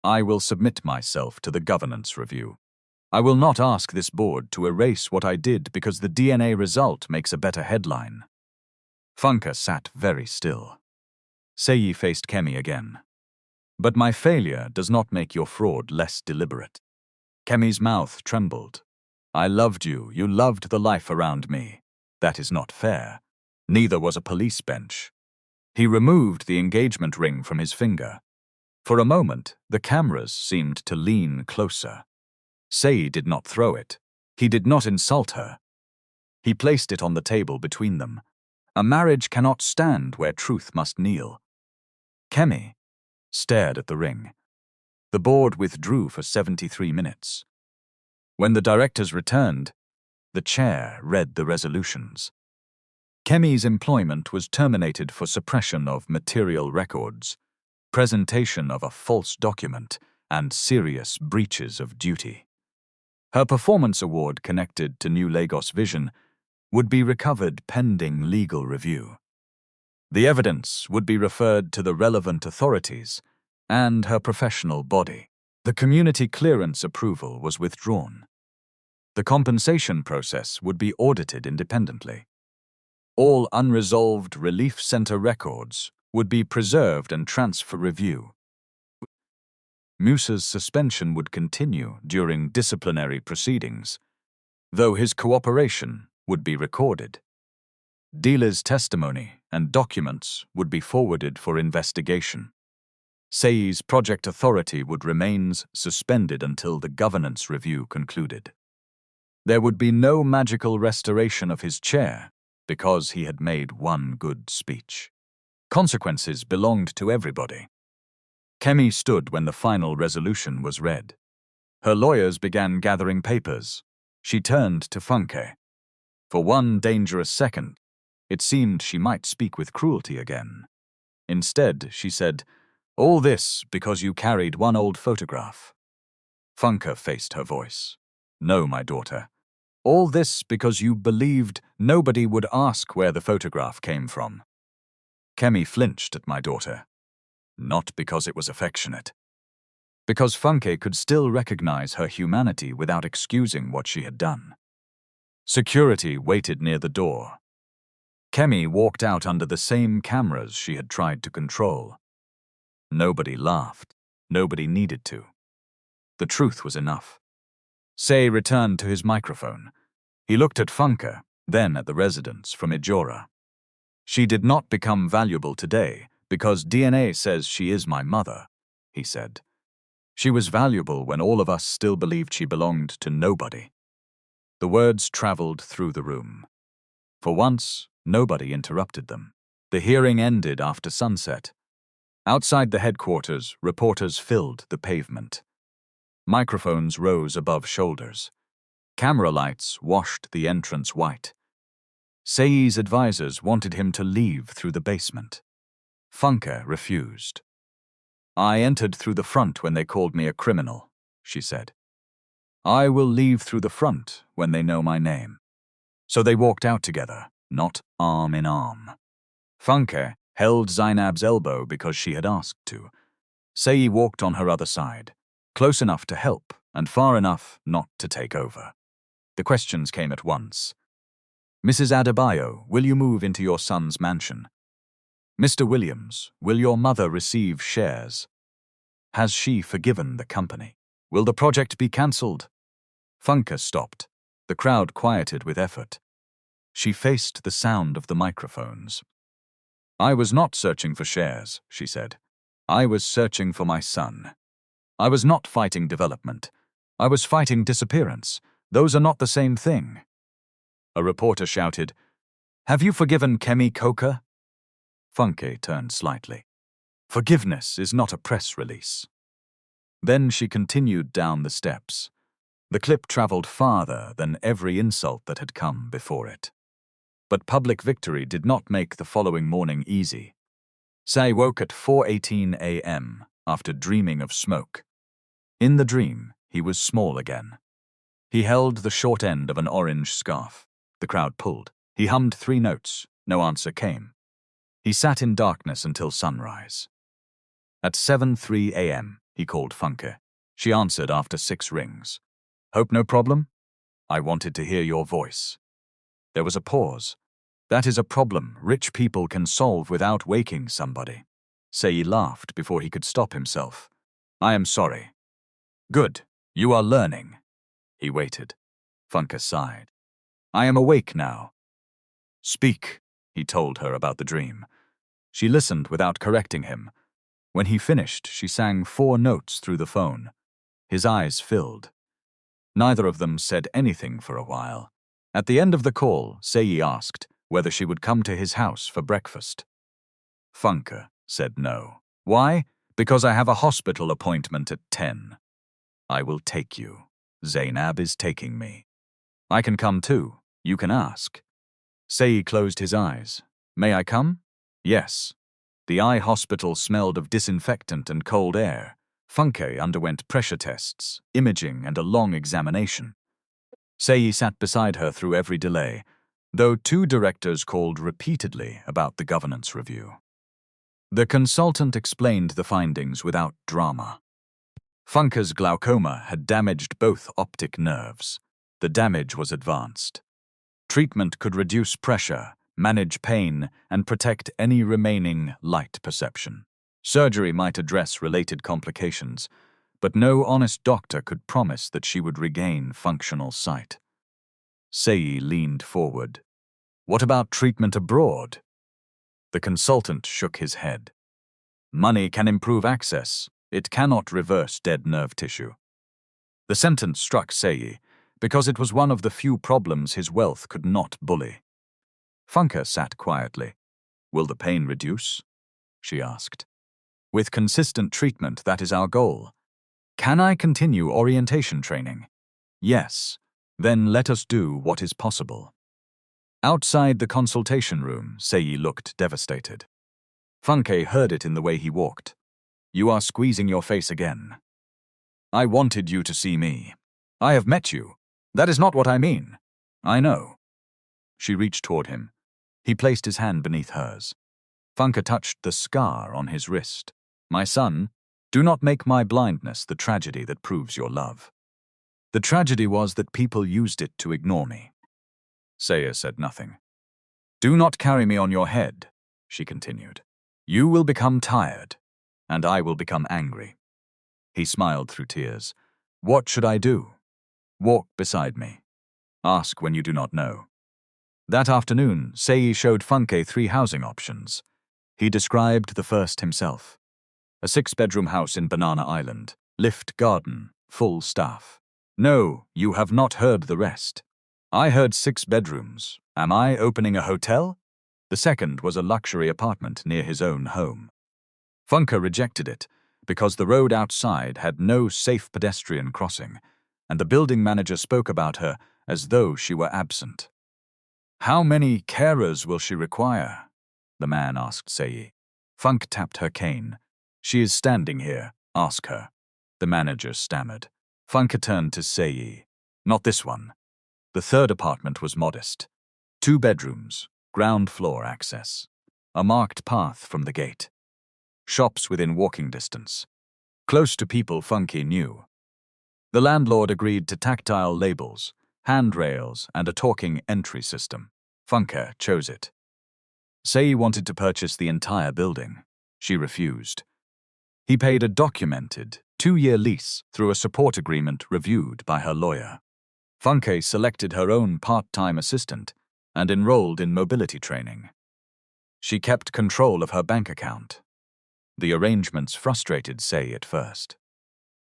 I will submit myself to the governance review. I will not ask this board to erase what I did because the DNA result makes a better headline. Funke sat very still. Seyi faced Kemi again. But my failure does not make your fraud less deliberate. Kemi's mouth trembled. I loved you. You loved the life around me. That is not fair. Neither was a police bench. He removed the engagement ring from his finger. For a moment, the cameras seemed to lean closer. Seyi did not throw it. He did not insult her. He placed it on the table between them. A marriage cannot stand where truth must kneel. Kemi stared at the ring. The board withdrew for 73 minutes. When the directors returned, the chair read the resolutions. Kemi's employment was terminated for suppression of material records, presentation of a false document, and serious breaches of duty. Her performance award connected to New Lagos Vision would be recovered pending legal review. The evidence would be referred to the relevant authorities and her professional body. The community clearance approval was withdrawn. The compensation process would be audited independently. All unresolved relief center records would be preserved and transferred for review. Musa's suspension would continue during disciplinary proceedings, though his cooperation would be recorded. Dealer's testimony and documents would be forwarded for investigation. Seyi's project authority would remain suspended until the governance review concluded. There would be no magical restoration of his chair because he had made one good speech. Consequences belonged to everybody. Kemi stood when the final resolution was read. Her lawyers began gathering papers. She turned to Funke. For one dangerous second, it seemed she might speak with cruelty again. Instead, she said, "All this because you carried one old photograph." Funke faced her voice. "No, my daughter. All this because you believed nobody would ask where the photograph came from." Kemi flinched at my daughter. Not because it was affectionate. Because Funke could still recognize her humanity without excusing what she had done. Security waited near the door. Kemi walked out under the same cameras she had tried to control. Nobody laughed. Nobody needed to. The truth was enough. Seyi returned to his microphone. He looked at Funke, then at the residents from Ijora. "She did not become valuable today because DNA says she is my mother," he said. "She was valuable when all of us still believed she belonged to nobody." The words traveled through the room. For once, nobody interrupted them. The hearing ended after sunset. Outside the headquarters, reporters filled the pavement. Microphones rose above shoulders. Camera lights washed the entrance white. Seyi's advisors wanted him to leave through the basement. Funke refused. "I entered through the front when they called me a criminal," she said. "I will leave through the front when they know my name." So they walked out together, not arm in arm. Funke held Zainab's elbow because she had asked to. Seyi walked on her other side, close enough to help and far enough not to take over. The questions came at once. Mrs. Adebayo, will you move into your son's mansion? Mr. Williams, will your mother receive shares? Has she forgiven the company? Will the project be cancelled? Funke stopped. The crowd quieted with effort. She faced the sound of the microphones. I was not searching for shares, she said. I was searching for my son. I was not fighting development. I was fighting disappearance. Those are not the same thing. A reporter shouted, Have you forgiven Kemi Coker? Funke turned slightly. Forgiveness is not a press release. Then she continued down the steps. The clip traveled farther than every insult that had come before it. But public victory did not make the following morning easy. Seyi woke at 4:18 a.m. after dreaming of smoke. In the dream, he was small again. He held the short end of an orange scarf. The crowd pulled. He hummed 3 notes. No answer came. He sat in darkness until sunrise. At 7:03 a.m., he called Funke. She answered after 6 rings. Hope no problem? I wanted to hear your voice. There was a pause. That is a problem rich people can solve without waking somebody. Seyi laughed before he could stop himself. I am sorry. Good. You are learning. He waited. Funke sighed. I am awake now. Speak, he told her about the dream. She listened without correcting him. When he finished, she sang 4 notes through the phone. His eyes filled. Neither of them said anything for a while. At the end of the call, Seyi asked whether she would come to his house for breakfast. Funke said no. Why? Because I have a hospital appointment at 10. I will take you. Zainab is taking me. I can come too. You can ask. Seyi closed his eyes. May I come? Yes. The eye hospital smelled of disinfectant and cold air. Funke underwent pressure tests, imaging, and a long examination. Seyi sat beside her through every delay, though 2 directors called repeatedly about the governance review. The consultant explained the findings without drama. Funke's glaucoma had damaged both optic nerves. The damage was advanced. Treatment could reduce pressure, manage pain, and protect any remaining light perception. Surgery might address related complications, but no honest doctor could promise that she would regain functional sight. Seyi leaned forward. What about treatment abroad? The consultant shook his head. Money can improve access. It cannot reverse dead nerve tissue. The sentence struck Seyi because it was one of the few problems his wealth could not bully. Funke sat quietly. Will the pain reduce? She asked. With consistent treatment, that is our goal. Can I continue orientation training? Yes. Then let us do what is possible. Outside the consultation room, Seyi looked devastated. Funke heard it in the way he walked. You are squeezing your face again. I wanted you to see me. I have met you. That is not what I mean. I know. She reached toward him. He placed his hand beneath hers. Funke touched the scar on his wrist. My son, do not make my blindness the tragedy that proves your love. The tragedy was that people used it to ignore me. Seyi said nothing. Do not carry me on your head, she continued. You will become tired, and I will become angry. He smiled through tears. What should I do? Walk beside me. Ask when you do not know. That afternoon, Seyi showed Funke 3 housing options. He described the first himself. A 6-bedroom house in Banana Island, lift garden, full staff. No, you have not heard the rest. I heard 6 bedrooms. Am I opening a hotel? The second was a luxury apartment near his own home. Funke rejected it because the road outside had no safe pedestrian crossing, and the building manager spoke about her as though she were absent. How many carers will she require? The man asked Seyi. Funke tapped her cane. She is standing here. Ask her. The manager stammered. Funke turned to Seyi. Not this one. The third apartment was modest. 2 bedrooms, ground floor access. a marked path from the gate. Shops within walking distance. Close to people Funke knew. The landlord agreed to tactile labels, handrails, and a talking entry system. Funke chose it. Seyi wanted to purchase the entire building. She refused. He paid a documented 2-year lease through a support agreement reviewed by her lawyer. Funke selected her own part-time assistant and enrolled in mobility training. She kept control of her bank account. The arrangements frustrated Seyi at first.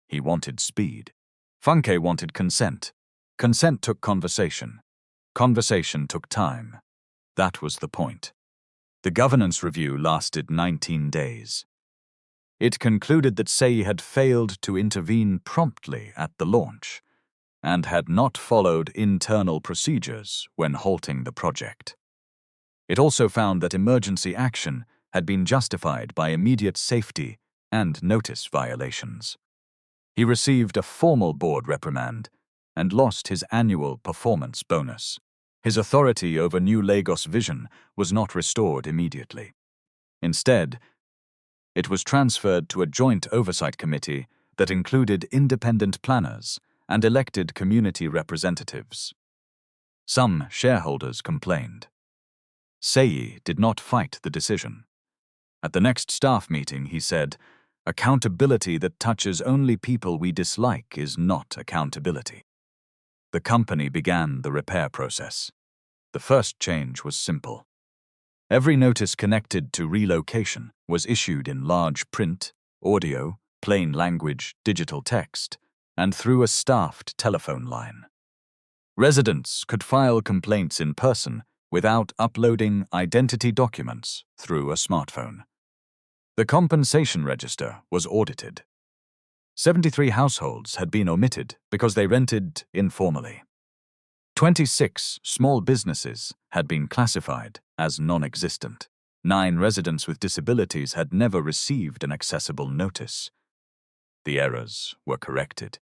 He wanted speed. Funke wanted consent. Consent took conversation. Conversation took time. That was the point. The governance review lasted 19 days. It concluded that Seyi had failed to intervene promptly at the launch and had not followed internal procedures when halting the project. It also found that emergency action had been justified by immediate safety and notice violations. He received a formal board reprimand and lost his annual performance bonus. His authority over New Lagos Vision was not restored immediately. Instead, it was transferred to a joint oversight committee that included independent planners and elected community representatives. Some shareholders complained. Seyi did not fight the decision. At the next staff meeting, he said, "Accountability that touches only people we dislike is not accountability." The company began the repair process. The first change was simple. Every notice connected to relocation was issued in large print, audio, plain language, digital text, and through a staffed telephone line. Residents could file complaints in person without uploading identity documents through a smartphone. The compensation register was audited. 73 households had been omitted because they rented informally. 26 small businesses had been classified as non-existent. 9 residents with disabilities had never received an accessible notice. The errors were corrected.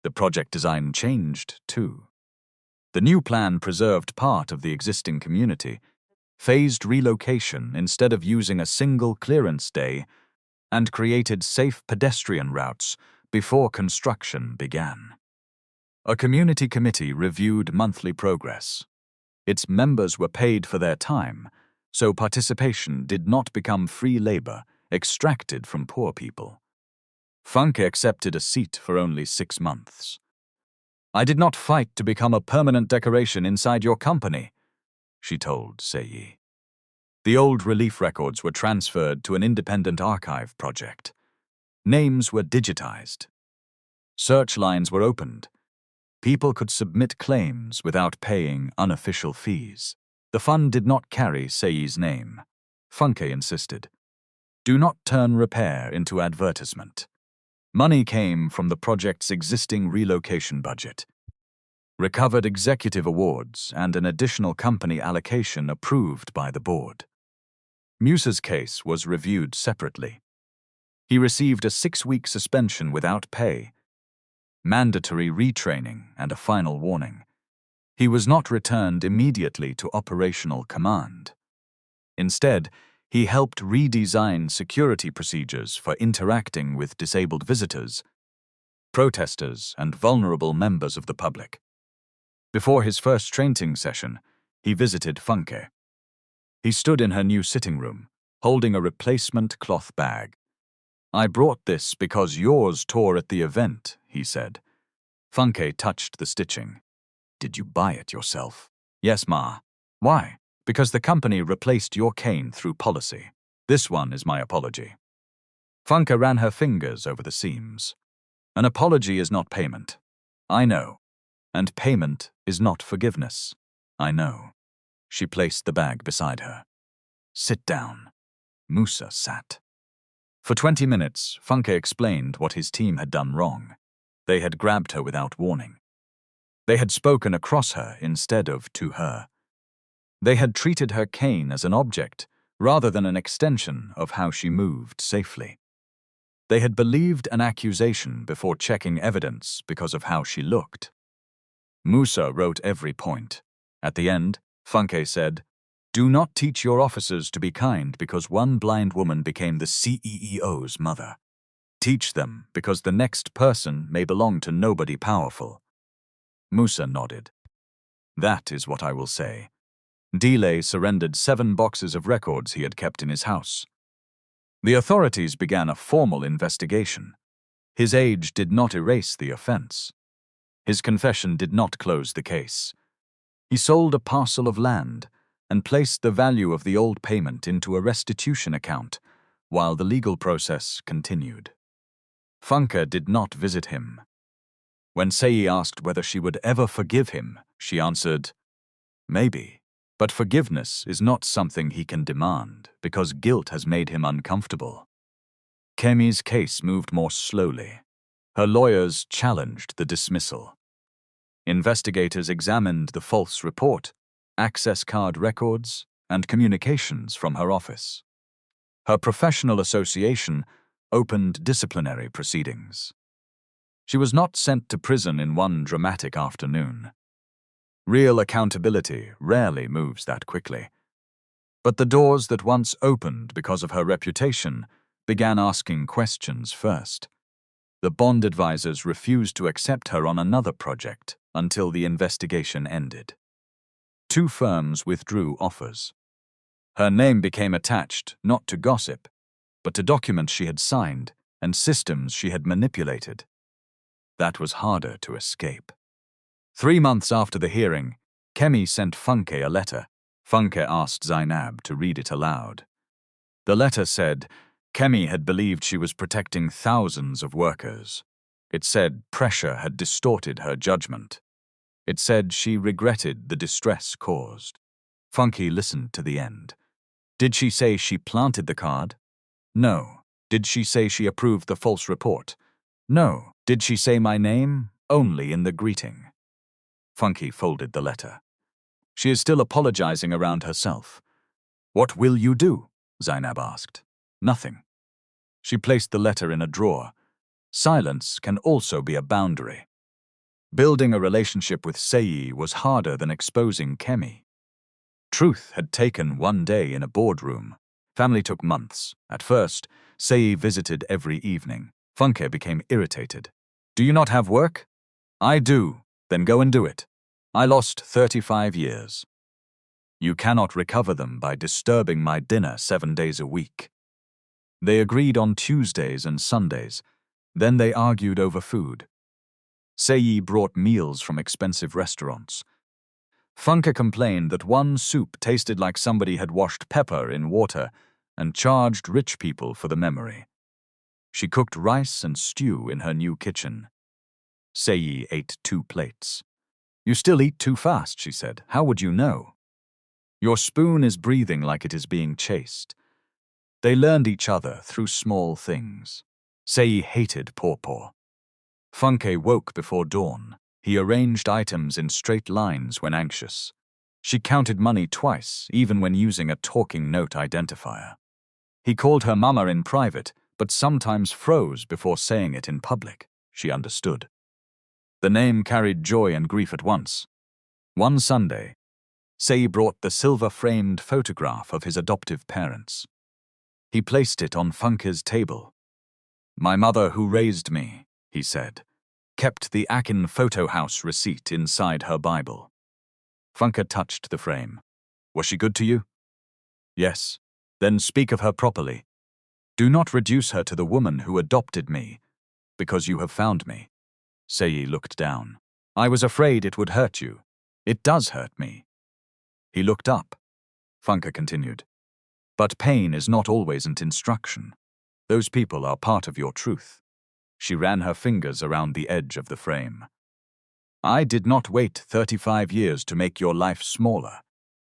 The project design changed, too. The new plan preserved part of the existing community, phased relocation instead of using a single clearance day, and created safe pedestrian routes before construction began. A community committee reviewed monthly progress. Its members were paid for their time, so participation did not become free labor extracted from poor people. Funke accepted a seat for only 6 months. "I did not fight to become a permanent decoration inside your company," she told Seyi. The old relief records were transferred to an independent archive project. Names were digitized. Search lines were opened. People could submit claims without paying unofficial fees. The fund did not carry Seyi's name. Funke insisted. "Do not turn repair into advertisement." Money came from the project's existing relocation budget. Recovered executive awards and an additional company allocation approved by the board. Musa's case was reviewed separately. He received a 6-week suspension without pay, mandatory retraining, and a final warning. He was not returned immediately to operational command. Instead, he helped redesign security procedures for interacting with disabled visitors, protesters, and vulnerable members of the public. Before his first training session, he visited Funke. He stood in her new sitting room, holding a replacement cloth bag. "I brought this because yours tore at the event," he said. Funke touched the stitching. "Did you buy it yourself?" "Yes, Ma." "Why?" "Because the company replaced your cane through policy. This one is my apology." Funke ran her fingers over the seams. "An apology is not payment." "I know. And payment is not forgiveness." "I know." She placed the bag beside her. "Sit down." Musa sat. For 20 minutes, Funke explained what his team had done wrong. They had grabbed her without warning. They had spoken across her instead of to her. They had treated her cane as an object rather than an extension of how she moved safely. They had believed an accusation before checking evidence because of how she looked. Musa wrote every point. At the end, Funke said, Do not teach your officers to be kind because one blind woman became the CEO's mother. Teach them because the next person may belong to nobody powerful. Musa nodded. That is what I will say. Delay surrendered 7 boxes of records he had kept in his house. The authorities began a formal investigation. His age did not erase the offense. His confession did not close the case. He sold a parcel of land and placed the value of the old payment into a restitution account while the legal process continued. Funke did not visit him. When Seyi asked whether she would ever forgive him, she answered, "Maybe, but forgiveness is not something he can demand because guilt has made him uncomfortable." Kemi's case moved more slowly. Her lawyers challenged the dismissal. Investigators examined the false report, access card records, and communications from her office. Her professional association opened disciplinary proceedings. She was not sent to prison in one dramatic afternoon. Real accountability rarely moves that quickly. But the doors that once opened because of her reputation began asking questions first. The bond advisors refused to accept her on another project until the investigation ended. 2 firms withdrew offers. Her name became attached not to gossip, but to documents she had signed and systems she had manipulated. That was harder to escape. 3 months after the hearing, Kemi sent Funke a letter. Funke asked Zainab to read it aloud. The letter said Kemi had believed she was protecting thousands of workers. It said pressure had distorted her judgment. It said she regretted the distress caused. Funke listened to the end. Did she say she planted the card? No. Did she say she approved the false report? No. Did she say my name? Only in the greeting. Funke folded the letter. She is still apologizing around herself. What will you do? Zainab asked. Nothing. She placed the letter in a drawer. Silence can also be a boundary. Building a relationship with Seyi was harder than exposing Kemi. Truth had taken 1 day in a boardroom. Family took months. At first, Seyi visited every evening. Funke became irritated. Do you not have work? I do. Then go and do it. I lost 35 years. You cannot recover them by disturbing my dinner 7 days a week. They agreed on Tuesdays and Sundays. Then they argued over food. Seyi brought meals from expensive restaurants. Funke complained that one soup tasted like somebody had washed pepper in water and charged rich people for the memory. She cooked rice and stew in her new kitchen. Seyi ate 2 plates. You still eat too fast, she said. How would you know? Your spoon is breathing like it is being chased. They learned each other through small things. Seyi hated pawpaw. Funke woke before dawn. He arranged items in straight lines when anxious. She counted money twice, even when using a talking note identifier. He called her mama in private, but sometimes froze before saying it in public. She understood. The name carried joy and grief at once. One Sunday, Seyi brought the silver-framed photograph of his adoptive parents. He placed it on Funke's table. My mother who raised me, he said, kept the Akin photo house receipt inside her Bible. Funke touched the frame. Was she good to you? Yes. Then speak of her properly. Do not reduce her to the woman who adopted me, because you have found me. Seyi looked down. I was afraid it would hurt you. It does hurt me. He looked up. Funke continued. But pain is not always an instruction. Those people are part of your truth. She ran her fingers around the edge of the frame. I did not wait 35 years to make your life smaller.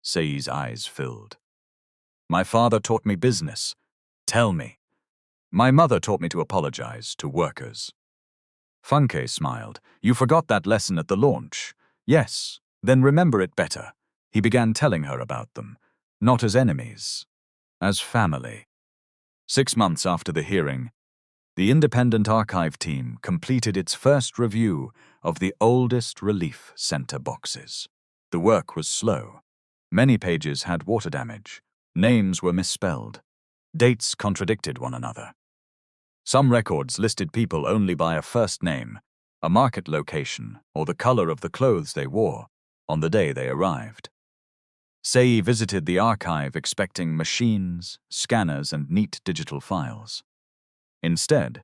Seyi's eyes filled. My father taught me business. Tell me. My mother taught me to apologize to workers. Funke smiled. You forgot that lesson at the launch. Yes, then remember it better. He began telling her about them, not as enemies, as family. 6 months after the hearing, the independent archive team completed its first review of the oldest relief center boxes. The work was slow. Many pages had water damage. Names were misspelled. Dates contradicted one another. Some records listed people only by a first name, a market location, or the color of the clothes they wore on the day they arrived. Seyi visited the archive expecting machines, scanners, and neat digital files. Instead,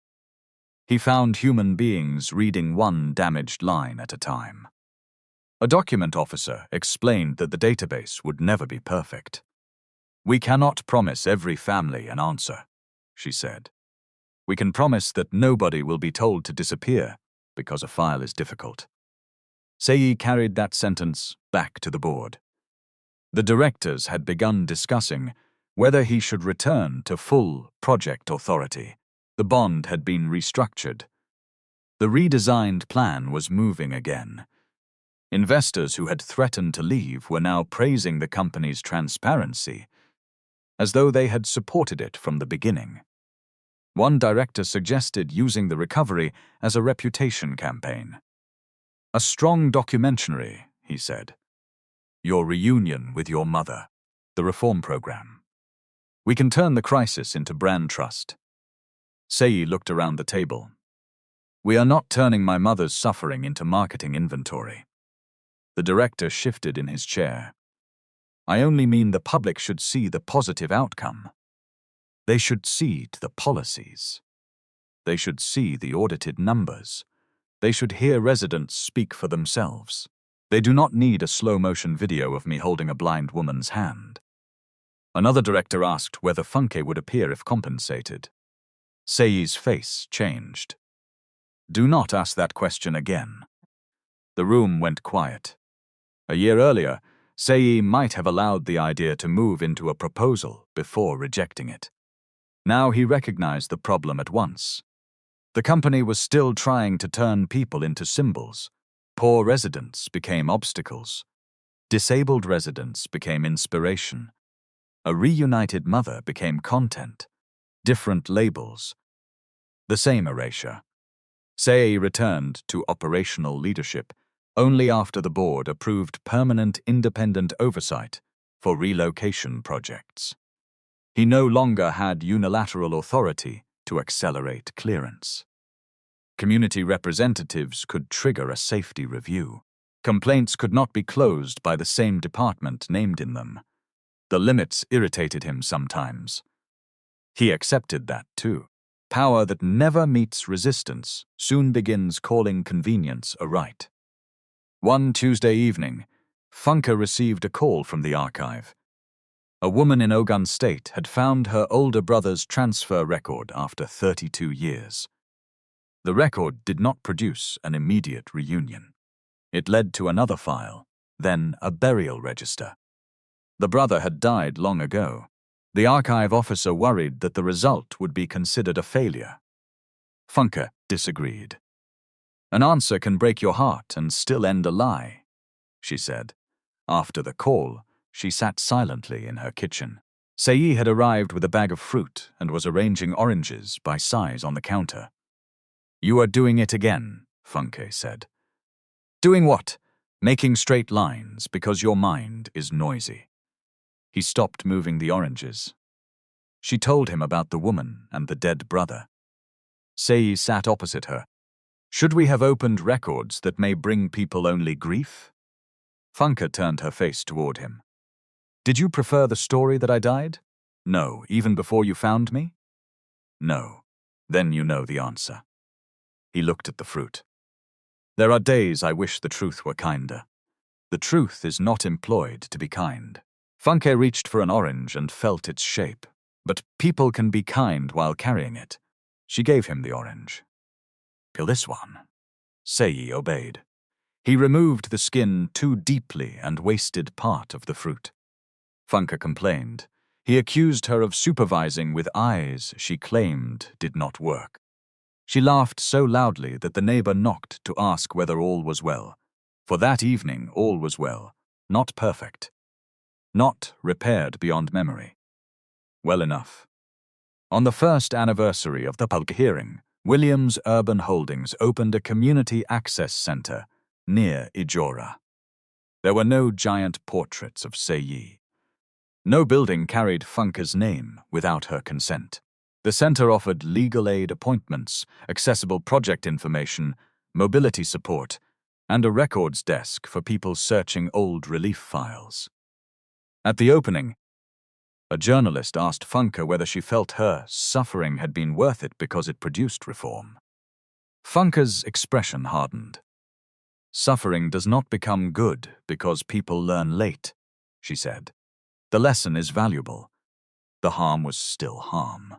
he found human beings reading one damaged line at a time. A document officer explained that the database would never be perfect. "We cannot promise every family an answer," she said. "We can promise that nobody will be told to disappear because a file is difficult." Seyi carried that sentence back to the board. The directors had begun discussing whether he should return to full project authority. The bond had been restructured. The redesigned plan was moving again. Investors who had threatened to leave were now praising the company's transparency, as though they had supported it from the beginning. One director suggested using the recovery as a reputation campaign. "A strong documentary," he said. "Your reunion with your mother, the reform program. We can turn the crisis into brand trust." Seyi looked around the table. "We are not turning my mother's suffering into marketing inventory." The director shifted in his chair. "I only mean the public should see the positive outcome. They should see the policies. They should see the audited numbers. They should hear residents speak for themselves. They do not need a slow-motion video of me holding a blind woman's hand." Another director asked whether Funke would appear if compensated. Seyi's face changed. "Do not ask that question again." The room went quiet. A year earlier, Seyi might have allowed the idea to move into a proposal before rejecting it. Now he recognized the problem at once. The company was still trying to turn people into symbols. Poor residents became obstacles. Disabled residents became inspiration. A reunited mother became content. Different labels. The same erasure. Seyi returned to operational leadership only after the board approved permanent independent oversight for relocation projects. He no longer had unilateral authority to accelerate clearance. Community representatives could trigger a safety review. Complaints could not be closed by the same department named in them. The limits irritated him sometimes. He accepted that too. Power that never meets resistance soon begins calling convenience a right. One Tuesday evening, Funke received a call from the archive. A woman in Ogun State had found her older brother's transfer record after 32 years. The record did not produce an immediate reunion. It led to another file, then a burial register. The brother had died long ago. The archive officer worried that the result would be considered a failure. Funke disagreed. "An answer can break your heart and still end a lie," she said. After the call, she sat silently in her kitchen. Seyi had arrived with a bag of fruit and was arranging oranges by size on the counter. "You are doing it again," Funke said. "Doing what?" "Making straight lines because your mind is noisy." He stopped moving the oranges. She told him about the woman and the dead brother. Seyi sat opposite her. "Should we have opened records that may bring people only grief?" Funke turned her face toward him. "Did you prefer the story that I died?" "No, even before you found me?" "No. Then you know the answer." He looked at the fruit. "There are days I wish the truth were kinder. The truth is not employed to be kind." Funke reached for an orange and felt its shape. "But people can be kind while carrying it." She gave him the orange. "Peel this one." Seyi obeyed. He removed the skin too deeply and wasted part of the fruit. Funke complained. He accused her of supervising with eyes she claimed did not work. She laughed so loudly that the neighbor knocked to ask whether all was well. For that evening, all was well, not perfect. Not repaired beyond memory. Well enough. On the first anniversary of the public hearing, Williams Urban Holdings opened a community access center near Ijora. There were no giant portraits of Seyi. No building carried Funke's name without her consent. The center offered legal aid appointments, accessible project information, mobility support, and a records desk for people searching old relief files. At the opening, a journalist asked Funke whether she felt her suffering had been worth it because it produced reform. Funke's expression hardened. "Suffering does not become good because people learn late," she said. "The lesson is valuable. The harm was still harm."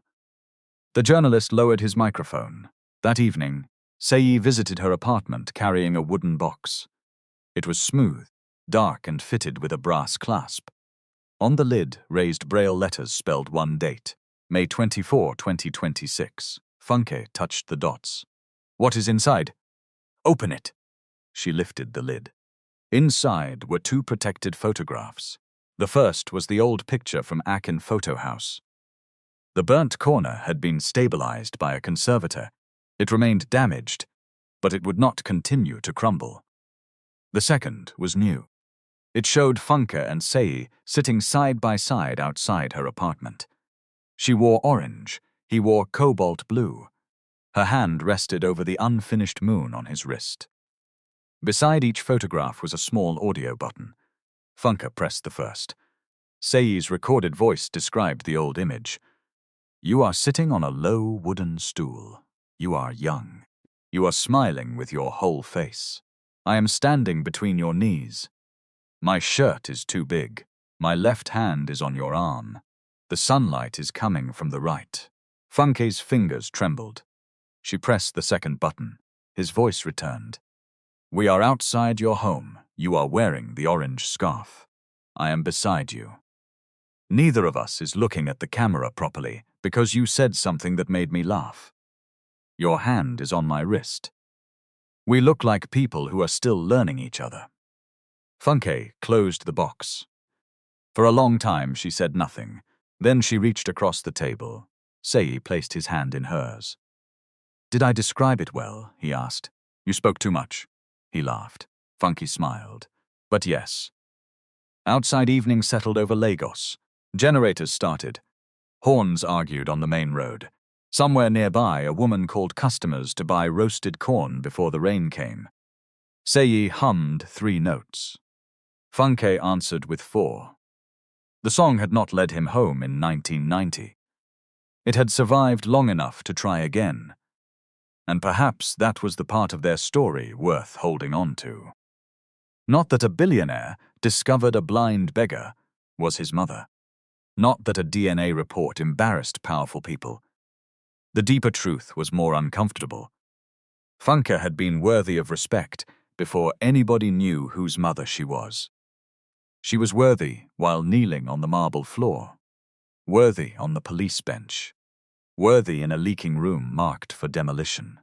The journalist lowered his microphone. That evening, Seyi visited her apartment carrying a wooden box. It was smooth, dark, and fitted with a brass clasp. On the lid, raised Braille letters spelled one date, May 24, 2026. Funke touched the dots. "What is inside?" "Open it." She lifted the lid. Inside were two protected photographs. The first was the old picture from Akin Photo House. The burnt corner had been stabilized by a conservator. It remained damaged, but it would not continue to crumble. The second was new. It showed Funke and Seyi sitting side by side outside her apartment. She wore orange, he wore cobalt blue. Her hand rested over the unfinished moon on his wrist. Beside each photograph was a small audio button. Funke pressed the first. Seyi's recorded voice described the old image. "You are sitting on a low wooden stool. You are young. You are smiling with your whole face. I am standing between your knees. My shirt is too big. My left hand is on your arm. The sunlight is coming from the right." Funke's fingers trembled. She pressed the second button. His voice returned. "We are outside your home. You are wearing the orange scarf. I am beside you. Neither of us is looking at the camera properly because you said something that made me laugh. Your hand is on my wrist. We look like people who are still learning each other." Funke closed the box. For a long time she said nothing. Then she reached across the table. Seyi placed his hand in hers. "Did I describe it well?" he asked. "You spoke too much." He laughed. Funke smiled. "But yes." Outside evening settled over Lagos. Generators started. Horns argued on the main road. Somewhere nearby, a woman called customers to buy roasted corn before the rain came. Seyi hummed 3 notes. Funke answered with 4. The song had not led him home in 1990. It had survived long enough to try again. And perhaps that was the part of their story worth holding on to. Not that a billionaire discovered a blind beggar was his mother. Not that a DNA report embarrassed powerful people. The deeper truth was more uncomfortable. Funke had been worthy of respect before anybody knew whose mother she was. She was worthy while kneeling on the marble floor. Worthy on the police bench. Worthy in a leaking room marked for demolition.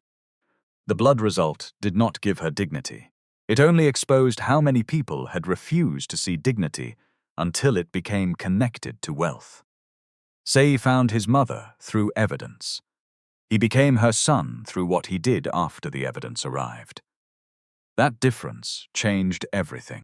The blood result did not give her dignity. It only exposed how many people had refused to see dignity until it became connected to wealth. Seyi found his mother through evidence. He became her son through what he did after the evidence arrived. That difference changed everything.